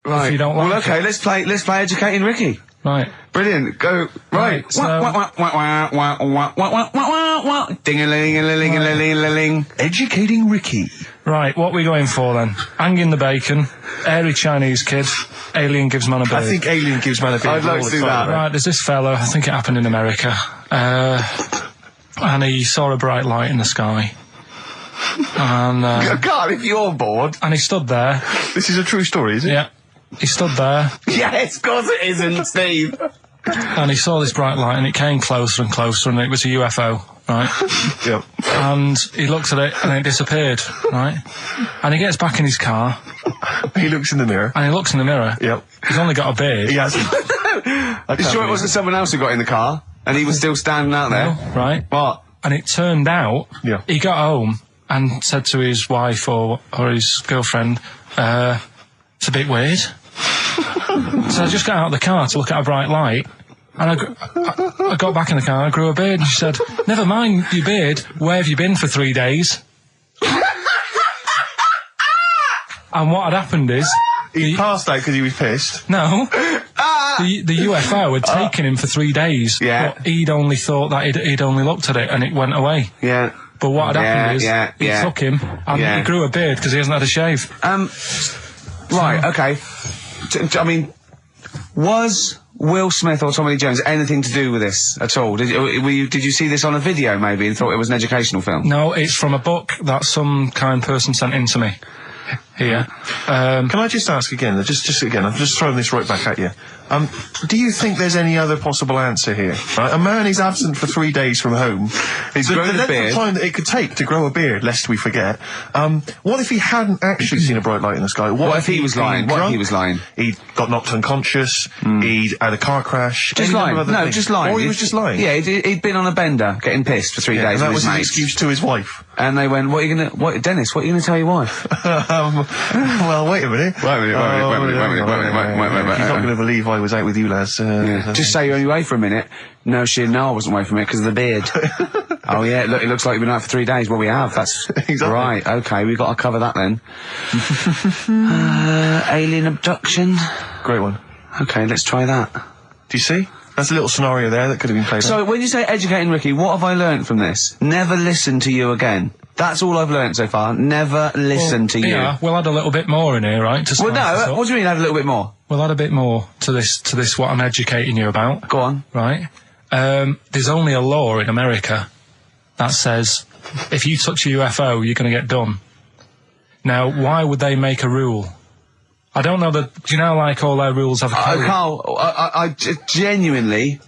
Right. If you don't like well, okay, let's play Educating Ricky. Right. Brilliant. Go. Right. So... Ding-a-ling-a-ling-a-ling-a-ling. Educating Ricky. Right, what are we going for then? Hanging the bacon, airy Chinese kid, alien gives man a beard. I think alien gives man a beard. I'd like to do that. Right, there's this fella, I think it happened in America, and he saw a bright light in the sky. And, Karl, if you're bored. And he stood there. This is a true story, is it? Yeah. He stood there. Yes, of course it isn't, Steve. And he saw this bright light, and it came closer and closer, and it was a UFO, right? Yep. And he looked at it, and it disappeared, right? And he gets back in his car. He looks in the mirror. And he looks in the mirror. Yep. He's only got a beard. He hasn't. You sure it wasn't someone else who got in the car, and he was still standing out there? No, right? What? And it turned out, Yeah. he got home and said to his wife or his girlfriend, it's a bit weird. So I just got out of the car to look at a bright light, and I got back in the car, I grew a beard, and she said, never mind your beard, where have you been for 3 days? And what had happened is... He passed out because he was pissed. No. The UFO had taken him for 3 days. Yeah. But he'd only thought that he'd only looked at it and it went away. Yeah. But what had happened is, he took him, and he grew a beard because he hasn't had a shave. Right, okay. I mean, was Will Smith or Tommy Lee Jones anything to do with this at all? Did you see this on a video maybe and thought it was an educational film? No, it's from a book that some kind person sent in to me. Here. Can I just ask again, just again, I'm just throwing this right back at you. Do you think there's any other possible answer here? Right? A man is absent for 3 days from home. He's grown a beard. The length of time that it could take to grow a beard, lest we forget. What if he hadn't actually seen a bright light in the sky? What if he was lying? What if he was lying? He got knocked unconscious. He'd had a car crash. Just lying. No, just lying. Or he was just lying. Yeah, he'd been on a bender, getting pissed for 3 days. And that with was his his mates. excuse to his wife. And they went, Dennis, what are you going to tell your wife? Well, wait a minute. Wait a minute. You're not going to believe I was out with you, lads. Just say you're only away for a minute. No, I wasn't away from it because of the beard. Oh, yeah, look, it looks like you've been out for 3 days. Well, we have. That's exactly right. Okay, we've got to cover that then. Alien abduction. Great one. Okay, let's try that. Do you see? That's a little scenario there that could have been played. So, when you say Educating Ricky, what have I learnt from this? Never listen to you again. That's all I've learnt so far. Never listen to you. Yeah, we'll add a little bit more in here, right? Well, no, what do you mean add a little bit more? We'll add a bit more to this what I'm educating you about. Go on. Right? There's only a law in America that says if you touch a UFO, you're going to get done. Now, why would they make a rule? I don't know do you know, like, all their rules have a code? Karl, I genuinely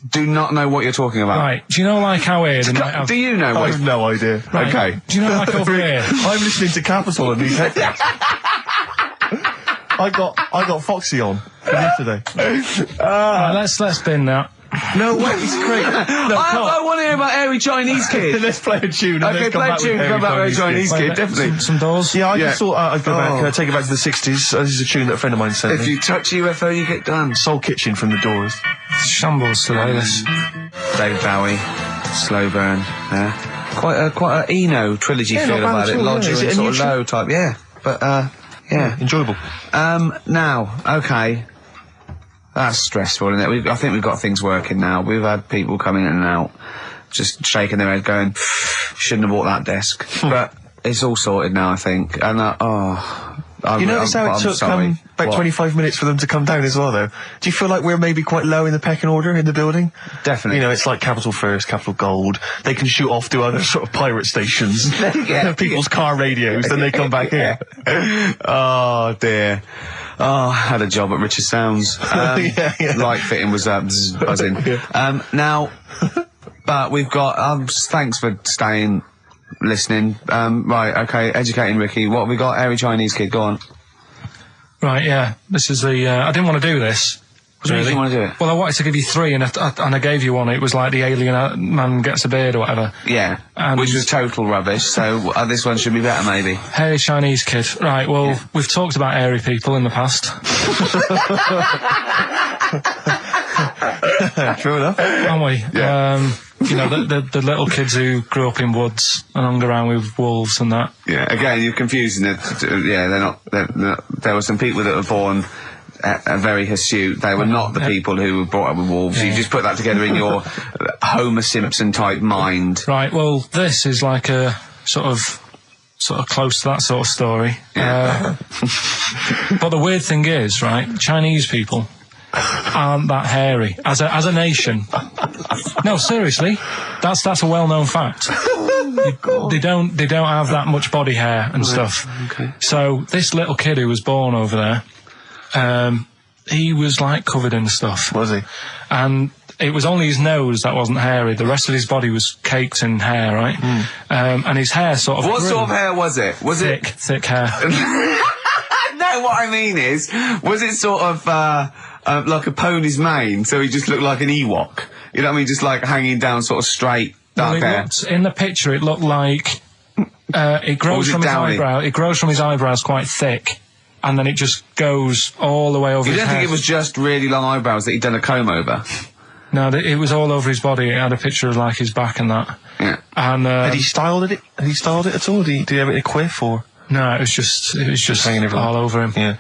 do not know what you're talking about. Right, do you know, like, how here they might have... Do you know what... I have no idea. Right. Okay. Do you know, like, over here... I'm listening to Capital and these headphones. I got Foxy on from yesterday. Right, let's bin that. No, wait, it's great. No, I want to hear about Airy Chinese Kid. Let's play a tune. Okay, play a tune. Come back with Chinese Kid, definitely. Some doors? Yeah, I just thought I'd go back, take it back to the 60s. This is a tune that a friend of mine sent me. If you touch UFO, you get done. Soul Kitchen from the Doors. Shambles today, this. David Bowie, Slow Burn. Yeah. Quite a Eno trilogy feel about it. Lodger and sort of low type. Yeah, but yeah. Enjoyable. Now, okay. That's stressful, isn't it? I think we've got things working now. We've had people come in and out, just shaking their head going, shouldn't have bought that desk. But it's all sorted now, I think. And, you notice how it took about 25 minutes for them to come down as well, though? Do you feel like we're maybe quite low in the pecking order in the building? Definitely. You know, it's like Capital First, Capital Gold. They can shoot off to other sort of pirate stations. People's car radios, then they come back here. Oh, dear. Oh, I had a job at Richard Sounds. Light fitting was buzzing. Now, but we've got, thanks for staying, listening. Right, okay, Educating Ricky. What have we got? Airy Chinese Kid, go on. Right, yeah. This is the, I didn't want to do this. What do you want to do it? Well, I wanted to give you 3, and I gave you one. It was like the alien man gets a beard or whatever. Yeah, which was total rubbish, so this one should be better, maybe. Hairy Chinese Kid. Right, well, we've talked about airy people in the past. True enough. Haven't we? Yeah. You know, the little kids who grew up in woods and hung around with wolves and that. Yeah, again, you're confusing it. Yeah, they're not, there were some people that were born very hirsute. They were not the people who were brought up with wolves. You just put that together in your Homer Simpson type mind. Right, well, this is like a sort of close to that sort of story. Yeah. But the weird thing is, right, Chinese people aren't that hairy as a nation. No, seriously, that's a well-known fact. They don't have that much body hair and stuff. Okay. So this little kid who was born over there, he was like covered in stuff. Was he? And it was only his nose that wasn't hairy. The rest of his body was caked in hair, right? And his hair sort of What grew. sort of hair was it? Was thick hair. No, what I mean is, was it sort of like a pony's mane, so he just looked like an Ewok? You know what I mean? Just like hanging down sort of straight, dark hair. In the picture, it looked like it grows from his eyebrow. It grows from his eyebrows quite thick, and then it just goes all the way over his head. You don't think it was just really long eyebrows that he'd done a comb over? No, it was all over his body. It had a picture of like his back and that. Yeah. And Had he styled it? Had he styled it at all? Did he have it in a quiff or? no, it was just hanging everywhere. all over him. Yeah.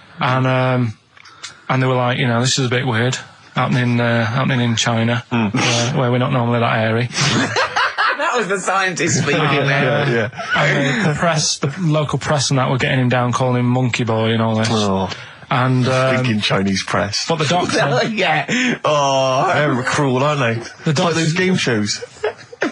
And they were like, you know, this is a bit weird happening in China, where we're not normally that hairy. That was the scientist speaking there. Yeah. And the local press and that were getting him down, calling him monkey boy and all this. Oh. And Thinking Chinese press. but the doctor, Yeah. Oh. They're cruel, aren't they? It's like those game shows.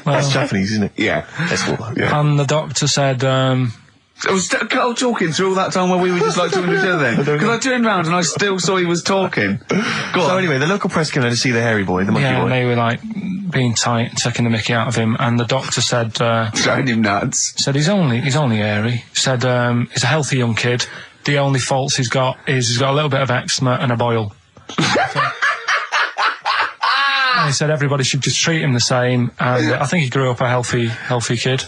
That's Japanese, isn't it? Yeah. That's what. Yeah. and the doctor said, I was Carl talking through all that time while we were just like talking to each other then. Because I turned round and I still saw he was talking. Go on. So anyway, the local press came there to see the hairy boy, the monkey yeah, boy. and they were like being tight, taking the mickey out of him, and the doctor said, Showing him nuts. he's only hairy. Said he's a healthy young kid. The only faults he's got is he's got a little bit of eczema and a boil. And he said everybody should just treat him the same, and I think he grew up a healthy kid.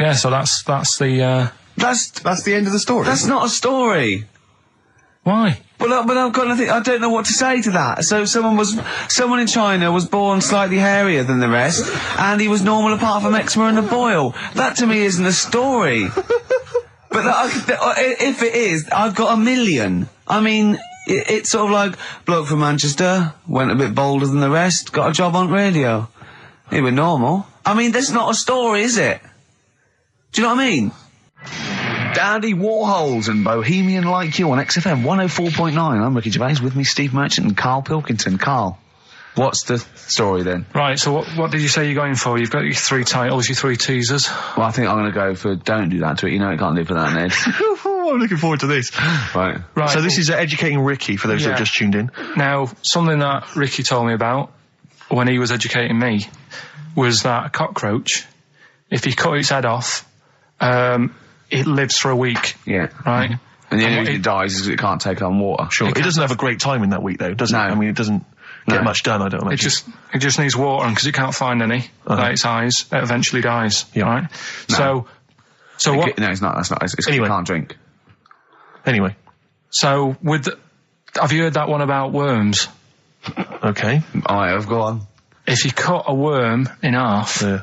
Yeah, so that's the That's the end of the story. That's not a story. why. But I've got nothing. I don't know what to say to that. So someone in China was born slightly hairier than the rest, and he was normal apart from eczema and a boil. That to me isn't a story. But if it is, I've got a million. I mean, it's sort of like bloke from Manchester went a bit bolder than the rest, got a job on radio. He was normal. I mean, that's not a story, is it? Do you know what I mean? Dandy Warhols and Bohemian Like You on XFM 104.9. I'm Ricky Gervais, with me Steve Merchant and Karl Pilkington. Karl, what's the story then? Right, so what did you say you're going for? You've got your 3 titles, your 3 teasers. Well, I think I'm going to go for Don't Do That to It. You know it can't live without an edge. I'm looking forward to this. Right. So this is educating Ricky, for those that have just tuned in. Now, something that Ricky told me about when he was educating me was that a cockroach, if you cut its head off, it lives for a week. Yeah. Right? And the only reason it dies is because it can't take on water. Sure. It doesn't have a great time in that week, though, does it? No. I mean, it doesn't get much done, I don't imagine. It just needs water, and because it can't find any, like its eyes, it eventually dies. Yeah. Right? No. So what? No, it's not. That's not. It's 'cause Anyway. you can't drink. Anyway. So have you heard that one about worms? Okay. I have. Go on. If you cut a worm in half, Yeah.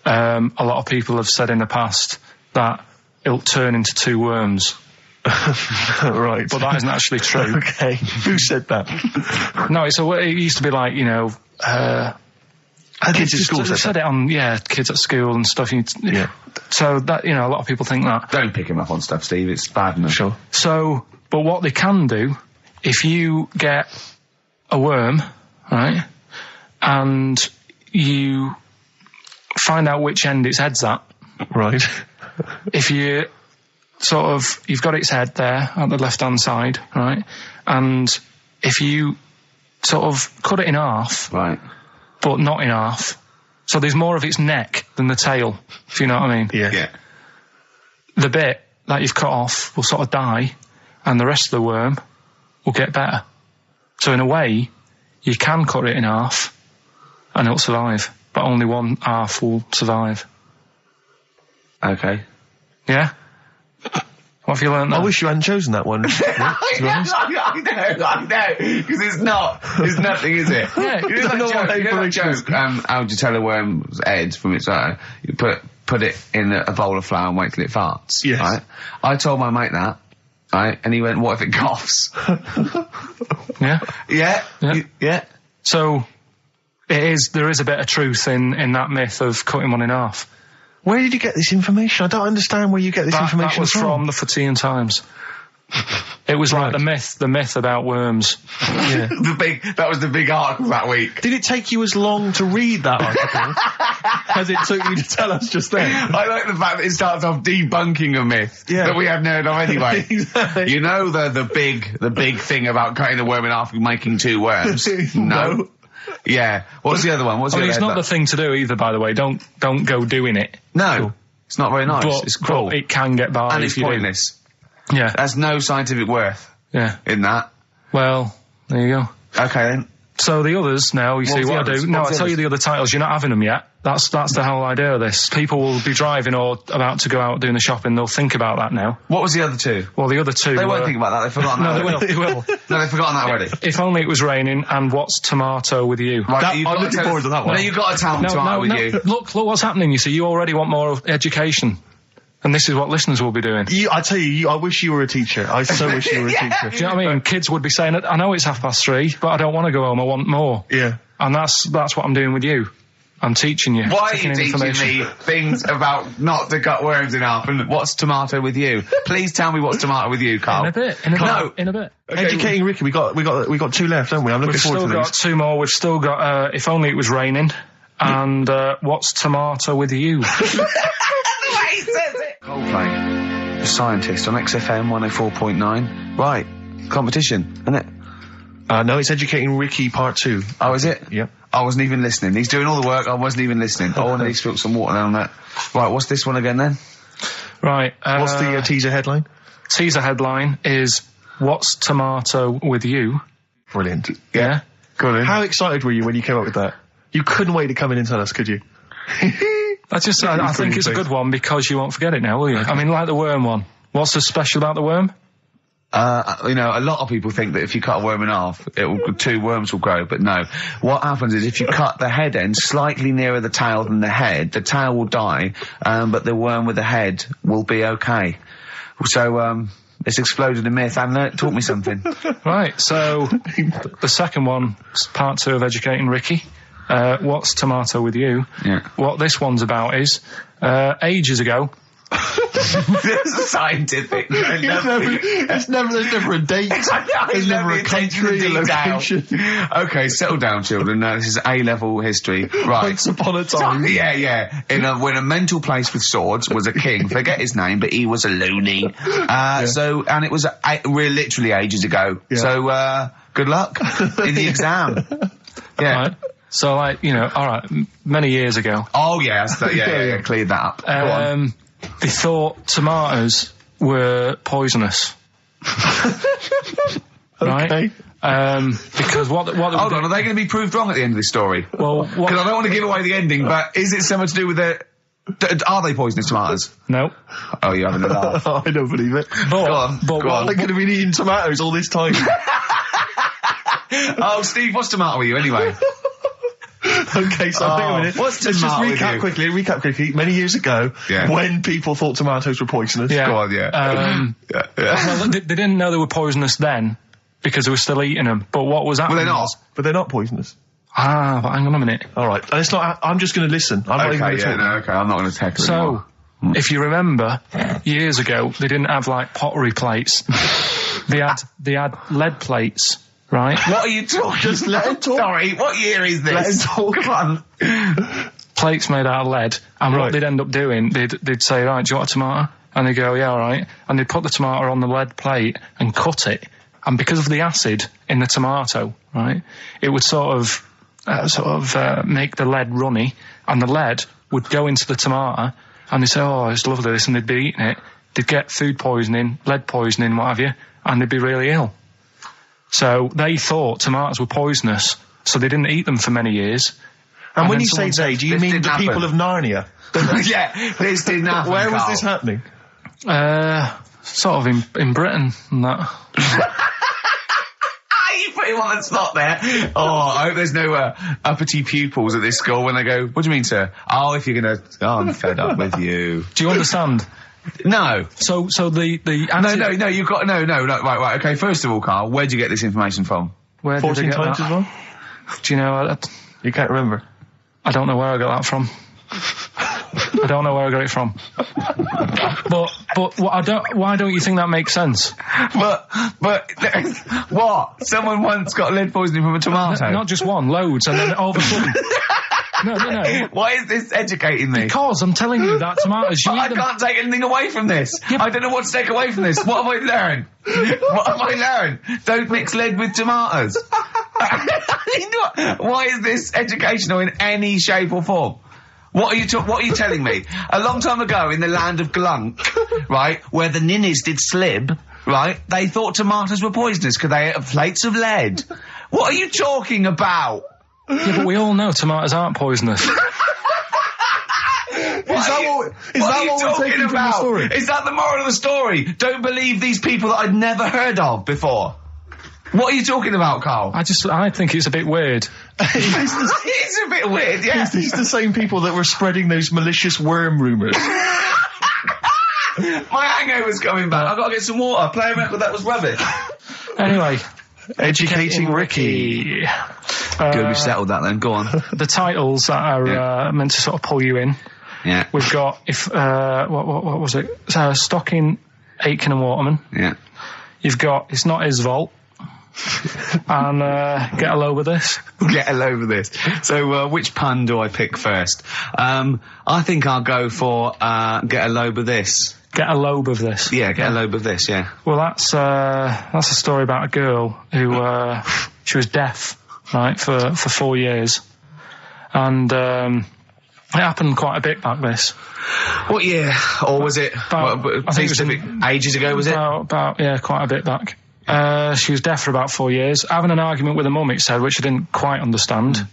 a lot of people have said in the past that it'll turn into 2 worms. Right. But that isn't actually true. Okay. Who said that? No, it used to be like, you know, Kids at school they said it on, kids at school and stuff. Yeah. So that, you know, a lot of people think that. Don't pick him up on stuff, Steve. It's bad enough. Sure. So, but what they can do, if you get a worm, right, and you find out which end its head's at. Right. If you you've got its head there at the left-hand side, right, and if you sort of cut it in half, Right. but not in half, so there's more of its neck than the tail, if you know what I mean. Yeah. Yeah. The bit that you've cut off will sort of die, and the rest of the worm will get better. So in a way, you can cut it in half, and it'll survive, but only one half will survive. Okay. Yeah? What have you learned there? I wish you hadn't chosen that one. I know, because it's nothing, is it? Yeah, you know that joke, how would you tell a worm's head from its eye? You put it in a bowl of flour and wait till it farts. Yes. Right? I told my mate that, right, and he went, what if it coughs? Yeah. Yeah. So, there is a bit of truth in that myth of cutting one in half. Where did you get this information? I don't understand where you get this information That was from the Fortean Times. It was like the myth about worms. Yeah. That was the big article that week. Did it take you as long to read that article as it took you to tell us just then? I like the fact that it starts off debunking a myth that we hadn't heard of anyway. Exactly. You know the big thing about cutting a worm in half and making two worms? No. Yeah. What's the other one? It's not the thing to do either, by the way. Don't go doing it. No. It's not very nice. It's cruel. But it can get by and if it's you pointless. do. Yeah. There's no scientific worth in that. Well, there you go. Okay then. So the others now, you see what I do. No, I tell you the other titles. You're not having them yet. That's the whole idea of this. People will be driving or about to go out doing the shopping. They'll think about that now. What was the other two? Well, the other two. They won't think about that. They've forgotten that. No, they will. No, they've forgotten that already. If only it was raining. And what's tomato with you? Right, I'm looking forward to that one. No, you've got to tell them tomato with you. Look what's happening. You see, you already want more education. And this is what listeners will be doing. I tell you, I wish you were a teacher. I so wish you were a teacher. Do you know what I mean? Kids would be saying, I know it's 3:30, but I don't want to go home. I want more. Yeah. And that's what I'm doing with you. I'm teaching you. Why are you teaching me things about not to cut worms in half and what's tomato with you? Please tell me what's tomato with you, Karl. In a bit. Okay. Educating Ricky, we got two left, haven't we? I'm looking forward to these. We've still got two more. We've still got If Only It Was Raining and What's Tomato With You? Coldplay, the scientist on XFM 104.9. Right, competition, isn't it? No, it's Educating Ricky Part 2. Oh, is it? Yep. I wasn't even listening. He's doing all the work, I wasn't even listening. Oh, and he spilled some water down that. Right, what's this one again then? Right. What's the teaser headline? Teaser headline is What's Tomato With You? Brilliant. Yeah? Go on. How excited were you when you came up with that? You couldn't wait to come in and tell us, could you? I think it's a good one because you won't forget it now, will you? I mean, like the worm one. What's so special about the worm? A lot of people think that if you cut a worm in half, two worms will grow, but no. What happens is if you cut the head end slightly nearer the tail than the tail will die, but the worm with the head will be okay. So, it's exploded a myth. And taught me something. Right, so the second one, part 2 of Educating Ricky. What's Tomato With You? Yeah. What this one's about is, ages ago. It's scientific. There's never a date. There's never a country, a location. Okay, settle down, children. This is A-level history. Right. Once upon a time. Yeah. When a mental place with swords was a king. Forget his name, but he was a loony. So, and it was literally ages ago. Yeah. So, good luck in the exam. Yeah. Right. So, alright, many years ago. Oh, yeah, cleared that up. Go on. They thought tomatoes were poisonous. Right? Okay. Because what hold on, are they going to be proved wrong at the end of this story? Well, because I don't want to give away the ending, but is it something to do with are they poisonous tomatoes? No. Oh, you're having a laugh. I don't believe it. Go on. They could have been eating tomatoes all this time. Oh, Steve, what's tomato with you anyway? Okay, so hang on a minute. Let's just recap quickly. Many years ago, when people thought tomatoes were poisonous. Yeah. Go on, Well, they didn't know they were poisonous then because they were still eating them. But what was happening? Well, they're not. But they're not poisonous. But hang on a minute. All right, and it's not. I'm just going to listen. I'm not even going to talk. Okay, I'm not going to tackle it anymore. If you remember, years ago they didn't have like pottery plates. They had lead plates. Right? What are you talking? Just let him talk. Sorry, what year is this? Let him talk. Come on. Plates made out of lead, and what they'd end up doing, they'd say, right, do you want a tomato? And they'd go, yeah, all right. And they'd put the tomato on the lead plate and cut it. And because of the acid in the tomato, right, it would sort of make the lead runny, and the lead would go into the tomato, and they'd say, oh, it's lovely this, and they'd be eating it. They'd get food poisoning, lead poisoning, what have you, and they'd be really ill. So they thought tomatoes were poisonous, so they didn't eat them for many years. And when you say they, do you mean the people of Narnia? Yeah, this didn't happen. Where was this happening? sort of in Britain and that. You put him on the spot there. Oh, I hope there's no uppity pupils at this school when they go, what do you mean, sir? Oh, if you're gonna... Oh, I'm fed up with you. Do you understand? No. So the No, you've got... No, right, okay, first of all, Carl, where'd you get this information from? Where did 14 I get times that? as well? Do you know... You can't remember? I don't know where I got that from. I don't know where I got it from. But why don't you think that makes sense? But what? Someone once got lead poisoning from a tomato? Not just one, loads, and then all of a sudden... No. Why is this educating me? Because I'm telling you that tomatoes... I can't take anything away from this. Yeah, I don't know what to take away from this. What have I learned? What have I learned? Don't mix lead with tomatoes. Why is this educational in any shape or form? What are you telling me? A long time ago in the land of Glunk, right, where the ninnies did slib, right, they thought tomatoes were poisonous because they ate plates of lead. What are you talking about? Yeah, but we all know tomatoes aren't poisonous. Is that what we're taking from the story? Is that the moral of the story? Don't believe these people that I'd never heard of before. What are you talking about, Karl? I think it's a bit weird. It's a bit weird, yeah. Is these the same people that were spreading those malicious worm rumours? My hangover's coming back. I've got to get some water. Play a record that was rubbish. Anyway. Educating Ricky. Good, we've settled that then. Go on. The titles that are meant to sort of pull you in. Yeah. We've got, what was it? Stocking, Aitken and Waterman. Yeah. You've got It's Not His Fault. And Get a Load of This. Get a load of this. So, which pun do I pick first? I think I'll go for Get a Load of This. Get a lobe of this. Yeah, get a lobe of this, yeah. Well, that's a story about a girl who, she was deaf, right, for 4 years. And, it happened quite a bit back this. What year? Or was it, I think it was ages ago, was it? Yeah, quite a bit back. She was deaf for about 4 years. Having an argument with her mum, it said, which I didn't quite understand.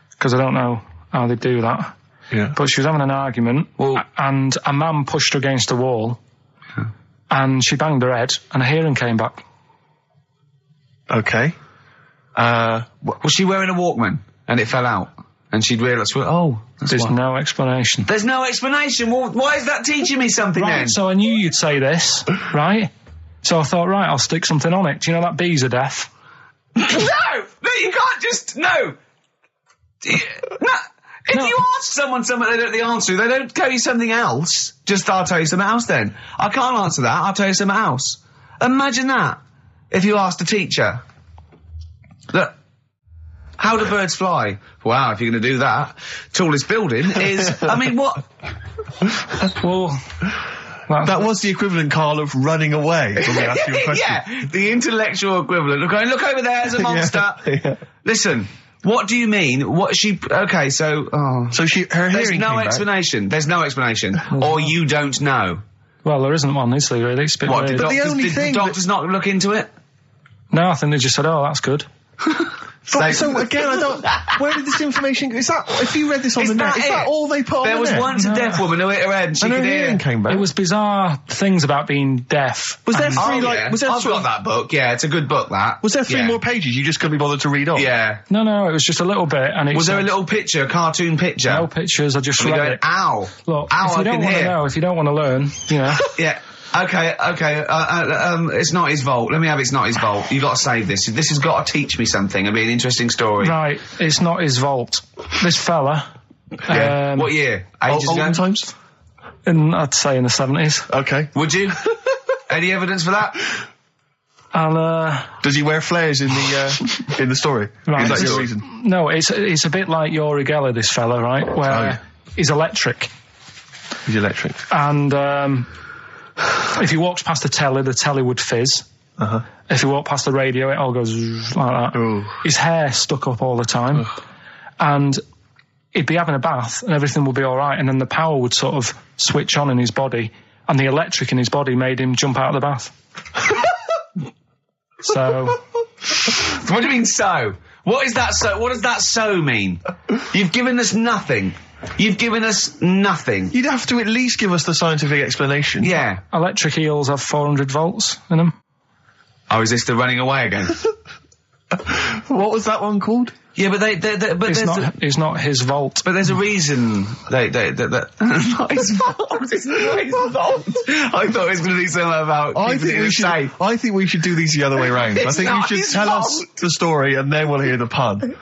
Because I don't know how they do that. Yeah. But she was having an argument, and a man pushed her against a wall, and she banged her head, and her hearing came back. Okay. Was she wearing a Walkman, and it fell out? And she'd realised, there's no explanation. There's no explanation? Well, why is that teaching me something then? So I knew you'd say this, right? So I thought, right, I'll stick something on it. Do you know that bees are deaf? No, you can't just, no. If you ask someone something they don't know the answer to, they don't tell you something else. I'll tell you something else then. I can't answer that, I'll tell you something else. Imagine that, if you asked a teacher. Look, how do birds fly? Wow, if you're going to do that, tallest building is, I mean, what? Well, that was the equivalent, Karl, of running away when we asked you a question. Yeah, the intellectual equivalent. Look over there, there's a monster. Yeah. Listen. What do you mean? Okay, so... Oh. So her hearing came back. There's no explanation. Or you don't know. Well, there isn't one, is there, really? It's a bit weird. But the only thing... Did the doctors not look into it? No, I think they just said, oh, that's good. So again, I don't... Where did this information... Is that... If you read this on the net, is that all they put on the net? There was once a deaf woman who hit her head and she could hear. Hearing came back. It was bizarre things about being deaf. Was there three, I've got that book, yeah, it's a good book, that. Was there 3 more pages you just couldn't be bothered to read on? Yeah. No, it was just a little bit, and it was there a little picture, a cartoon picture? No pictures, I just read it. Ow. Look, ow, if you don't want to know, if you don't want to learn, you know. Yeah. Okay, It's Not His Fault. Let me have It's Not His Fault. You got to save this. This has got to teach me something. It'll be an interesting story. Right, It's Not His Fault. This fella... Yeah. What year? Ages ago? Olden times? I'd say in the 70s. Okay. Would you? Any evidence for that? And, does he wear flares in the story? Right, is that your reason? No, it's a bit like Yuri Geller, this fella, right? Where he's electric. He's electric. And, if he walks past the telly would fizz. If he walked past the radio, it all goes like that. Ooh. His hair stuck up all the time. And he'd be having a bath and everything would be alright, and then the power would sort of switch on in his body, and the electric in his body made him jump out of the bath. So... What do you mean, so? What is that, so? What does that so mean? You've given us nothing. You've given us nothing. You'd have to at least give us the scientific explanation. Yeah. Electric eels have 400 volts in them. Oh, is this the running away again? What was that one called? Yeah, but It's not his vault. But there's a reason not his fault. It's not his fault. I thought it was going to be something about keeping it in a safe. I think we should do these the other way round. I think you should tell us the story and then we'll hear the pun.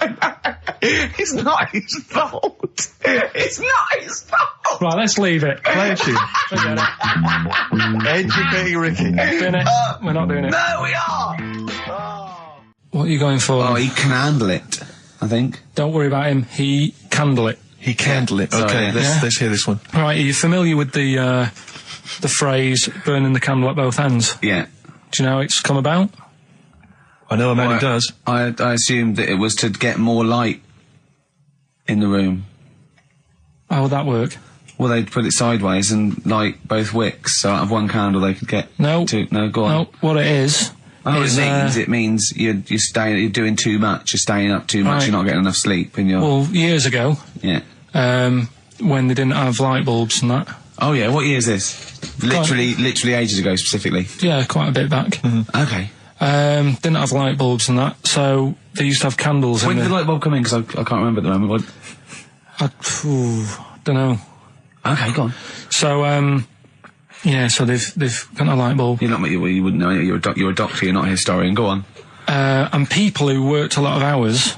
It's not his fault. It's not his fault. Right, let's leave it. Play a tune. Forget it. Educating Ricky. Doing it. We're not doing it. No, we are. What are you going for? Oh, he can handle it, I think. Don't worry about him. He candle it. He candle it. Okay, let's hear this one. Right, are you familiar with the phrase burning the candle at both ends? Yeah. Do you know how it's come about? I know a man who does. I assumed that it was to get more light in the room. How would that work? Well, they'd put it sideways and light both wicks, so out of one candle they could get two. No, go on. No, what it is... It means you're doing too much, you're staying up too much, right. You're not getting enough sleep in your... Well, years ago... Yeah. When they didn't have light bulbs and that. Oh yeah, what year is this? Literally ages ago specifically? Yeah, quite a bit back. Mm-hmm. Okay. Didn't have light bulbs and that, so they used to have candles. When did the light bulb come in? Because I can't remember at the moment. Don't know. Okay, go on. So, yeah, so they've got a light bulb. You wouldn't know. You're a doctor. You're not a historian. Go on. And people who worked a lot of hours.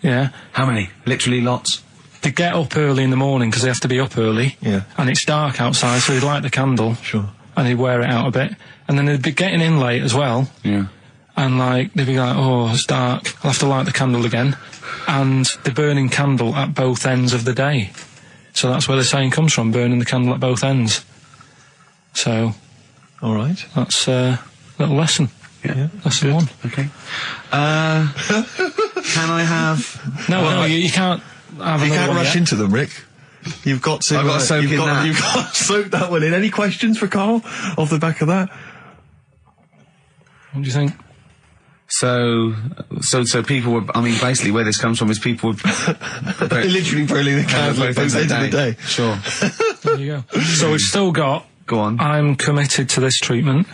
Yeah. How many? Literally lots. They get up early in the morning because they have to be up early. Yeah. And it's dark outside, so they'd light the candle. Sure. And they'd wear it out a bit, and then they'd be getting in late as well. Yeah. And they'd be like, oh, it's dark. I'll have to light the candle again. And they're burning candle at both ends of the day. So that's where the saying comes from: burning the candle at both ends. So, all right, that's a little lesson. Yeah, lesson one. Okay. Can I have? No, you can't. You can't rush into them, Rick. You've got to. I've got to soak in that. You've got to soak that one in. Any questions for Karl off the back of that? What do you think? So people were. I mean, basically, where this comes from is people were literally burning the candle at both ends of the day. Sure. There you go. So we've still got. Go on. I'm committed to this treatment.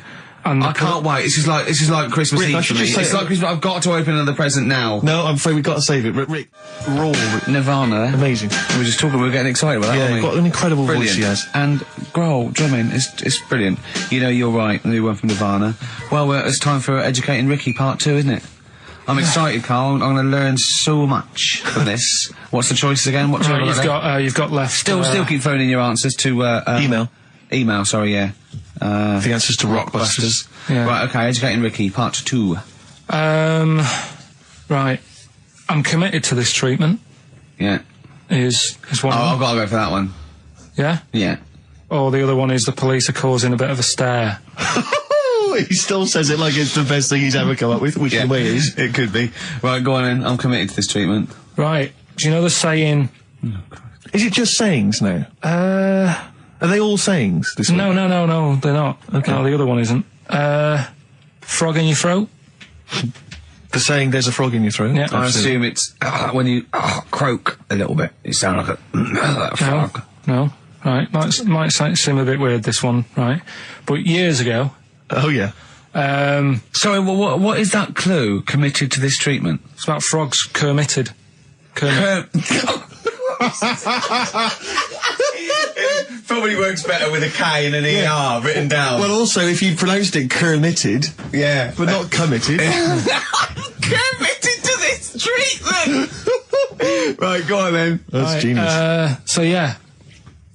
And I can't wait. This is like Christmas Eve for me. It's like Christmas. I've got to open another present now. No, I'm afraid we've got to save it. Rick, raw Nirvana. Amazing. We were just talking. We were getting excited about that. Yeah, weren't we? got an incredible voice he has. And Grohl drumming it's brilliant. You know, you're right. The new one from Nirvana. Well, it's time for Educating Ricky Part 2, isn't it? I'm excited, Karl. I'm going to learn so much from this. What's the choices again? What you've got left. Still keep phoning your answers to email. Sorry, yeah. The answers to Rockbusters. Yeah. Right, okay, Educating Ricky, Part 2. Right. I'm committed to this treatment. Yeah. Is one. I've got to go for that one. Yeah? Yeah. Or the other one is the police are causing a bit of a stir. He still says it like it's the best thing he's ever come up with, which the way it is. It could be. Right, go on then. I'm committed to this treatment. Right. Do you know the saying... Is it just sayings now? Are they all sayings? This no, they're not. Okay. No, the other one isn't. Frog in your throat? The saying, there's a frog in your throat? Yeah. I assume it's when you croak a little bit. You sound like a frog. No. Right. Might seem a bit weird, this one, right? But years ago... Oh, yeah. Sorry, what is that clue? Committed to this treatment? It's about frogs Kermitted. Probably works better with a K and an ER written down. Well, also, if you pronounced it Kermitted, yeah, but not committed. Committed to this treatment. Right, go on then. That's genius. So yeah.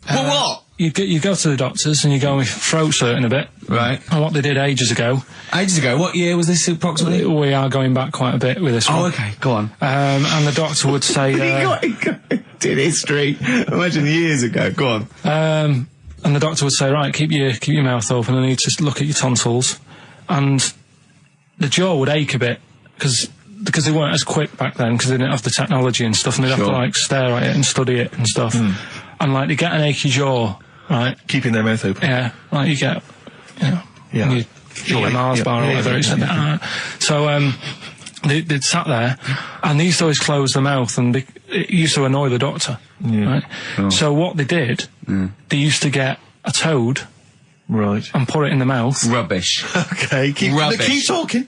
Well, what? You go to the doctors and you go with throat hurting a bit. Right. And what they did ages ago. Ages ago? What year was this approximately? We are going back quite a bit with this one. Oh, okay. Go on. And the doctor would say... did history. Imagine years ago. Go on. And the doctor would say, right, keep your mouth open. I need to look at your tonsils. And the jaw would ache a bit because they weren't as quick back then because they didn't have the technology and stuff, and they'd have to stare at it and study it and stuff. And they get an achy jaw, right? Keeping their mouth open. Yeah, you get, you eat a Mars bar or whatever. So they'd sat there, and they used to always close their mouth, and it used to annoy the doctor. Right? Oh. So what they did, they used to get a toad, right, and put it in the mouth. Rubbish. Okay, keep talking.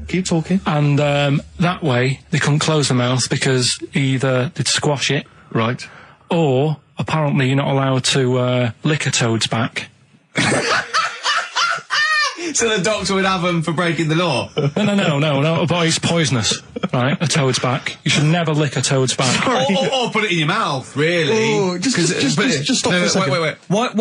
Keep talking. And that way they couldn't close their mouth because either they'd squash it, right, or apparently you're not allowed to lick a toad's back. So the doctor would have them for breaking the law? No, but it's poisonous, right? A toad's back. You should never lick a toad's back. Or put it in your mouth, really. Oh, just stop for a second. Wait. What?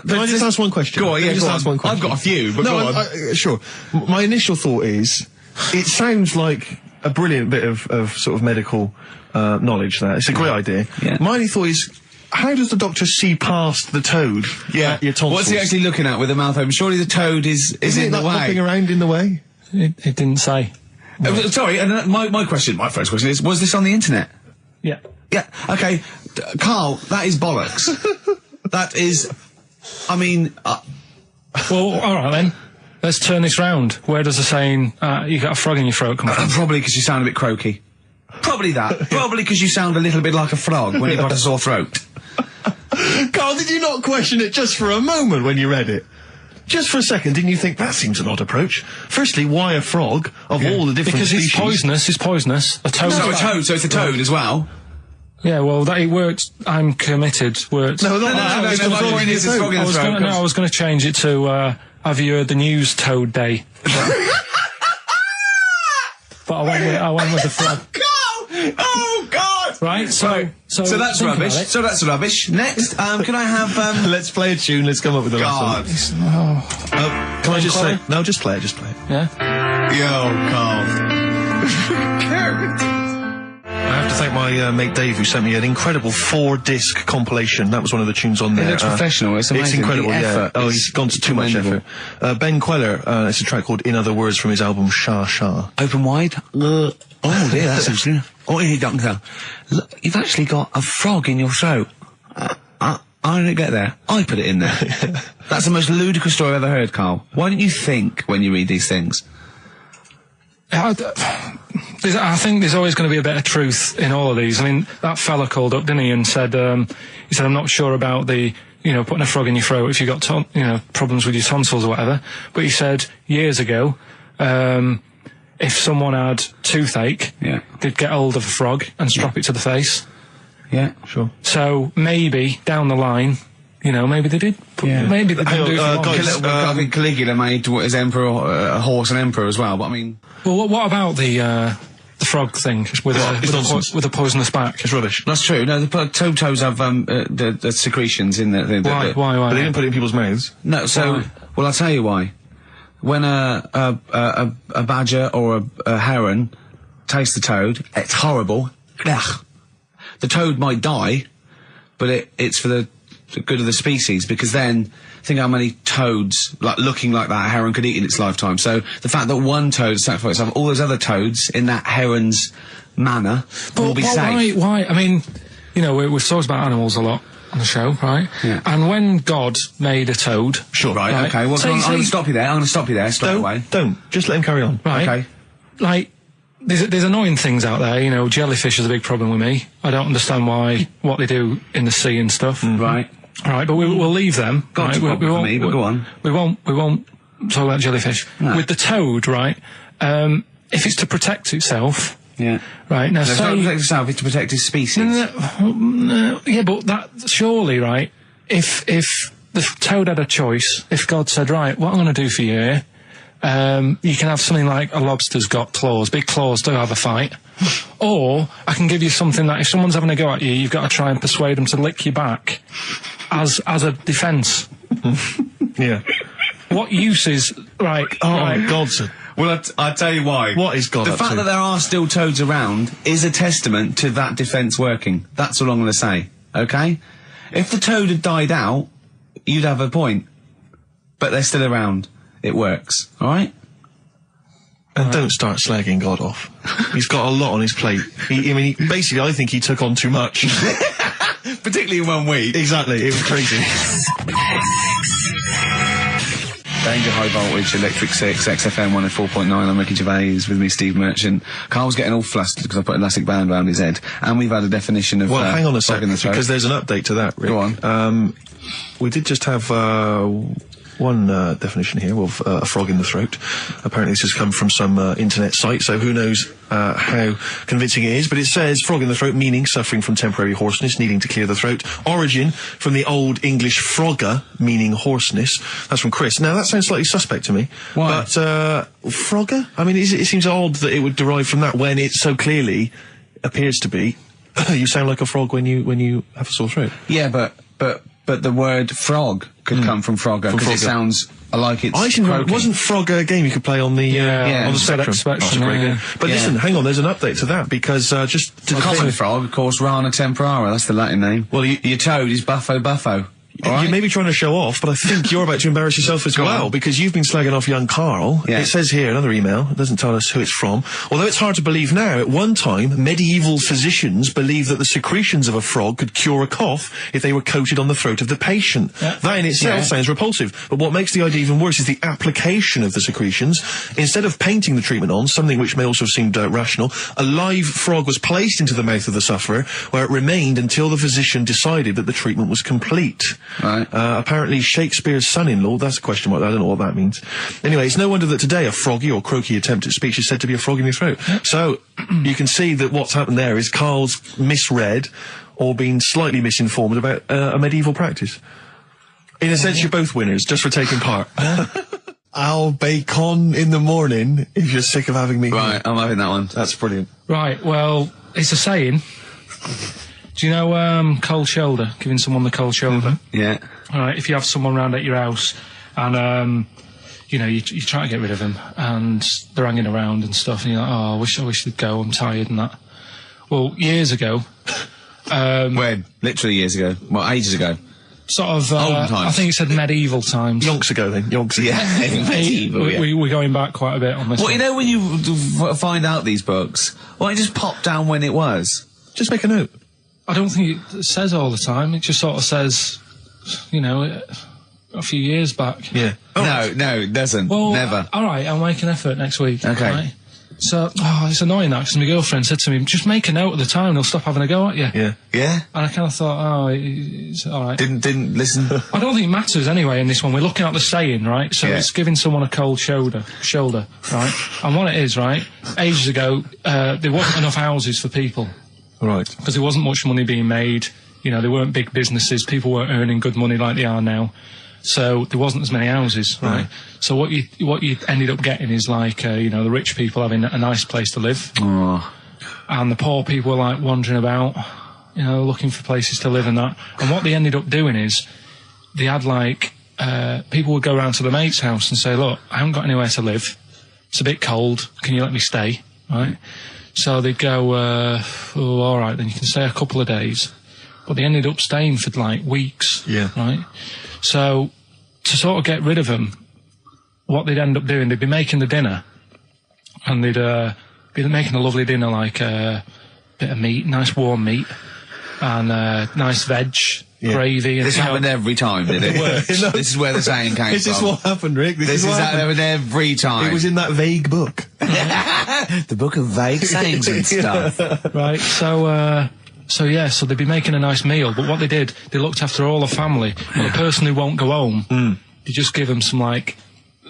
Can I just ask one question? Go on, yeah, just ask one question. I've got a few, but go on. Sure. My initial thought is, it sounds like a brilliant bit of sort of medical knowledge there. It's a great idea. Yeah. My only thought is, how does the doctor see past the toad at your tonsils? What's he actually looking at with the mouth open? Surely the toad is in the way. Hopping around in the way? It didn't say. Sorry, and my first question is, was this on the internet? Yeah. Yeah, okay. Karl, that is bollocks. That is, I mean... Well, alright then. Let's turn this round. Where does the saying, you got a frog in your throat come from? Probably because you sound a bit croaky. Probably that. Probably because you sound a little bit like a frog when you've got a sore throat. Karl, did you not question it just for a moment when you read it? Just for a second, didn't you think that seems an odd approach? Firstly, why a frog of all the different species? Because it's poisonous. A toad. So it's a toad as well. Yeah, well, it worked. I'm committed. Worked. No, my point is it's frog in the throat. I was going to change it to, have you heard the news Toad Day? But I went with the frog. Oh God! Right, so that's rubbish. So that's rubbish. Next, can I have? Let's play a tune. Let's come up with a God. Can I just say? No, just play it. Just play it. Yeah. Yo, Karl. I have to thank my mate Dave, who sent me an incredible 4-disc compilation. That was one of the tunes on there. It looks professional. It's amazing. It's incredible. The effort he's gone to too much effort. Ben Queller. It's a track called "In Other Words" from his album Sha Sha. Open wide. Oh dear, that's interesting. Oh, here, doctor. Look, you've actually got a frog in your throat. I didn't get there. I put it in there. That's the most ludicrous story I've ever heard, Karl. Why don't you think when you read these things? I think there's always going to be a bit of truth in all of these. I mean, that fella called up, didn't he, and said, I'm not sure about the, putting a frog in your throat if you've got, problems with your tonsils or whatever. But he said years ago, if someone had toothache, they'd get hold of a frog and strap it to the face. Yeah, sure. So maybe down the line, maybe they did. Maybe they didn't do it. I think Caligula made his emperor a horse and emperor as well. But I mean, well, what about the frog thing with a poisonous back? It's rubbish. That's true. No, the toads have the secretions in the Why? But they didn't put it in people's mouths. No. So, well, I'll tell you why. When a badger or a heron tastes the toad, it's horrible. Ugh. The toad might die, but it's for the good of the species, because then think how many toads looking like that heron could eat in its lifetime. So the fact that one toad sacrificed itself, all those other toads in that heron's manner will be safe. Why? I mean, we've talked about animals a lot on the show, right? Yeah. And when God made a toad... Sure. Right, okay. Well, I'm going to stop you there. I'm going to stop you there straight away. Don't. Just let him carry on. Right. Okay. Like, there's annoying things out there, jellyfish is a big problem with me. I don't understand what they do in the sea and stuff. Right. Right, but we'll leave them. Got right? we won't, but go on. We won't talk about jellyfish. No. With the toad, right, if it's to protect itself... Yeah. Right, now it's not to protect itself, it's to protect its species. Yeah, but that, surely, right, if the toad had a choice, if God said, right, what I'm going to do for you here, you can have something like a lobster's got claws, big claws, do have a fight. Or, I can give you something that if someone's having a go at you, you've got to try and persuade them to lick you back as a defence. Yeah. What use is, right... Oh, God, sir. Well, I'll tell you why. What is God up to? The fact that there are still toads around is a testament to that defence working. That's all I'm going to say, okay? If the toad had died out, you'd have a point. But they're still around. It works, alright? And don't start slagging God off. He's got a lot on his plate. Basically, I think he took on too much. Particularly in 1 week. Exactly, it was crazy. Danger High Voltage, Electric 6, XFM 104.9. I'm Ricky Gervais, with me Steve Merchant. Karl's getting all flustered because I put an elastic band around his head. And we've had a definition of... Well, hang on a second, because there's an update to that, Rick. Go on. We did just have one definition here of a frog in the throat. Apparently this has come from some internet site, so who knows how convincing it is, but it says frog in the throat, meaning suffering from temporary hoarseness, needing to clear the throat. Origin from the Old English frogger, meaning hoarseness. That's from Chris. Now that sounds slightly suspect to me. Why? But frogger? I mean, it seems odd that it would derive from that when it so clearly appears to be you sound like a frog when you have a sore throat. Yeah, but the word frog could come from Frogger, because it sounds like it's croaking. Wasn't Frogger a game you could play on the on the Spectrum? That's a great game. But listen, hang on, there's an update to that, because just to common frog, of course, Rana temporara, that's the Latin name. Well, your toad is Buffo. You may be trying to show off, but I think you're about to embarrass yourself as well, because you've been slagging off young Karl. Yeah. It says here, another email, it doesn't tell us who it's from. Although it's hard to believe now, at one time, medieval physicians believed that the secretions of a frog could cure a cough if they were coated on the throat of the patient. Yeah. That in itself sounds repulsive, but what makes the idea even worse is the application of the secretions. Instead of painting the treatment on, something which may also have seemed rational, a live frog was placed into the mouth of the sufferer, where it remained until the physician decided that the treatment was complete. Right. Apparently Shakespeare's son-in-law, that's a question mark, I don't know what that means. Anyway, it's no wonder that today a froggy or croaky attempt at speech is said to be a frog in your throat. So, you can see that what's happened there is Karl's misread or been slightly misinformed about a medieval practice. In a sense, you're both winners, just for taking part. I'll bacon in the morning if you're sick of having me. Right, I'm having that one. That's brilliant. Right, well, it's a saying. Do you know cold shoulder? Giving someone the cold shoulder? Yeah. All right, if you have someone round at your house and, you know, you try to get rid of them and they're hanging around and stuff, and you're like, oh, I wish they'd go, I'm tired and that. Well, years ago... when? Literally years ago? Well, ages ago? Sort of... Olden times. I think it said medieval times. Yonks ago, then. Yonks ago. Yeah, medieval, We're going back quite a bit on this Well, one. you know when you find out these books, why don't you just pop down when it was? Just make a note. I don't think it says all the time. It just sort of says, you know, a few years back. Yeah. Oh. No, it doesn't. Well, never. All right, I'll make an effort next week. Okay. Right? So, it's annoying that, because my girlfriend said to me, just make a note at the time and they'll stop having a go at you. Yeah. Yeah? And I kind of thought, it's all right. Didn't listen? I don't think it matters anyway in this one. We're looking at the saying, right? So it's giving someone a cold shoulder, right? And what it is, right, ages ago, there wasn't enough houses for people. Right. Because there wasn't much money being made. You know, there weren't big businesses. People weren't earning good money like they are now. So there wasn't as many houses, right? So what you ended up getting is like, you know, the rich people having a nice place to live. Oh. And the poor people were like wandering about, you know, looking for places to live and that. And what they ended up doing is they had like, people would go around to the mate's house and say, look, I haven't got anywhere to live. It's a bit cold. Can you let me stay? Right? So they'd go, all right, then you can stay a couple of days. But they ended up staying for like weeks. Yeah. Right? So to sort of get rid of them, what they'd end up doing, they'd be making the dinner, and they'd be making a lovely dinner, like a bit of meat, nice warm meat, and nice veg, gravy. And this happened every time, did it? This is where the saying came from. This is what happened, Rick. This is what happened every time. It was in that vague book. The book of vague sayings and stuff. Right, so they'd be making a nice meal, but what they did, they looked after all the family, and the person who won't go home, they just give them some, like,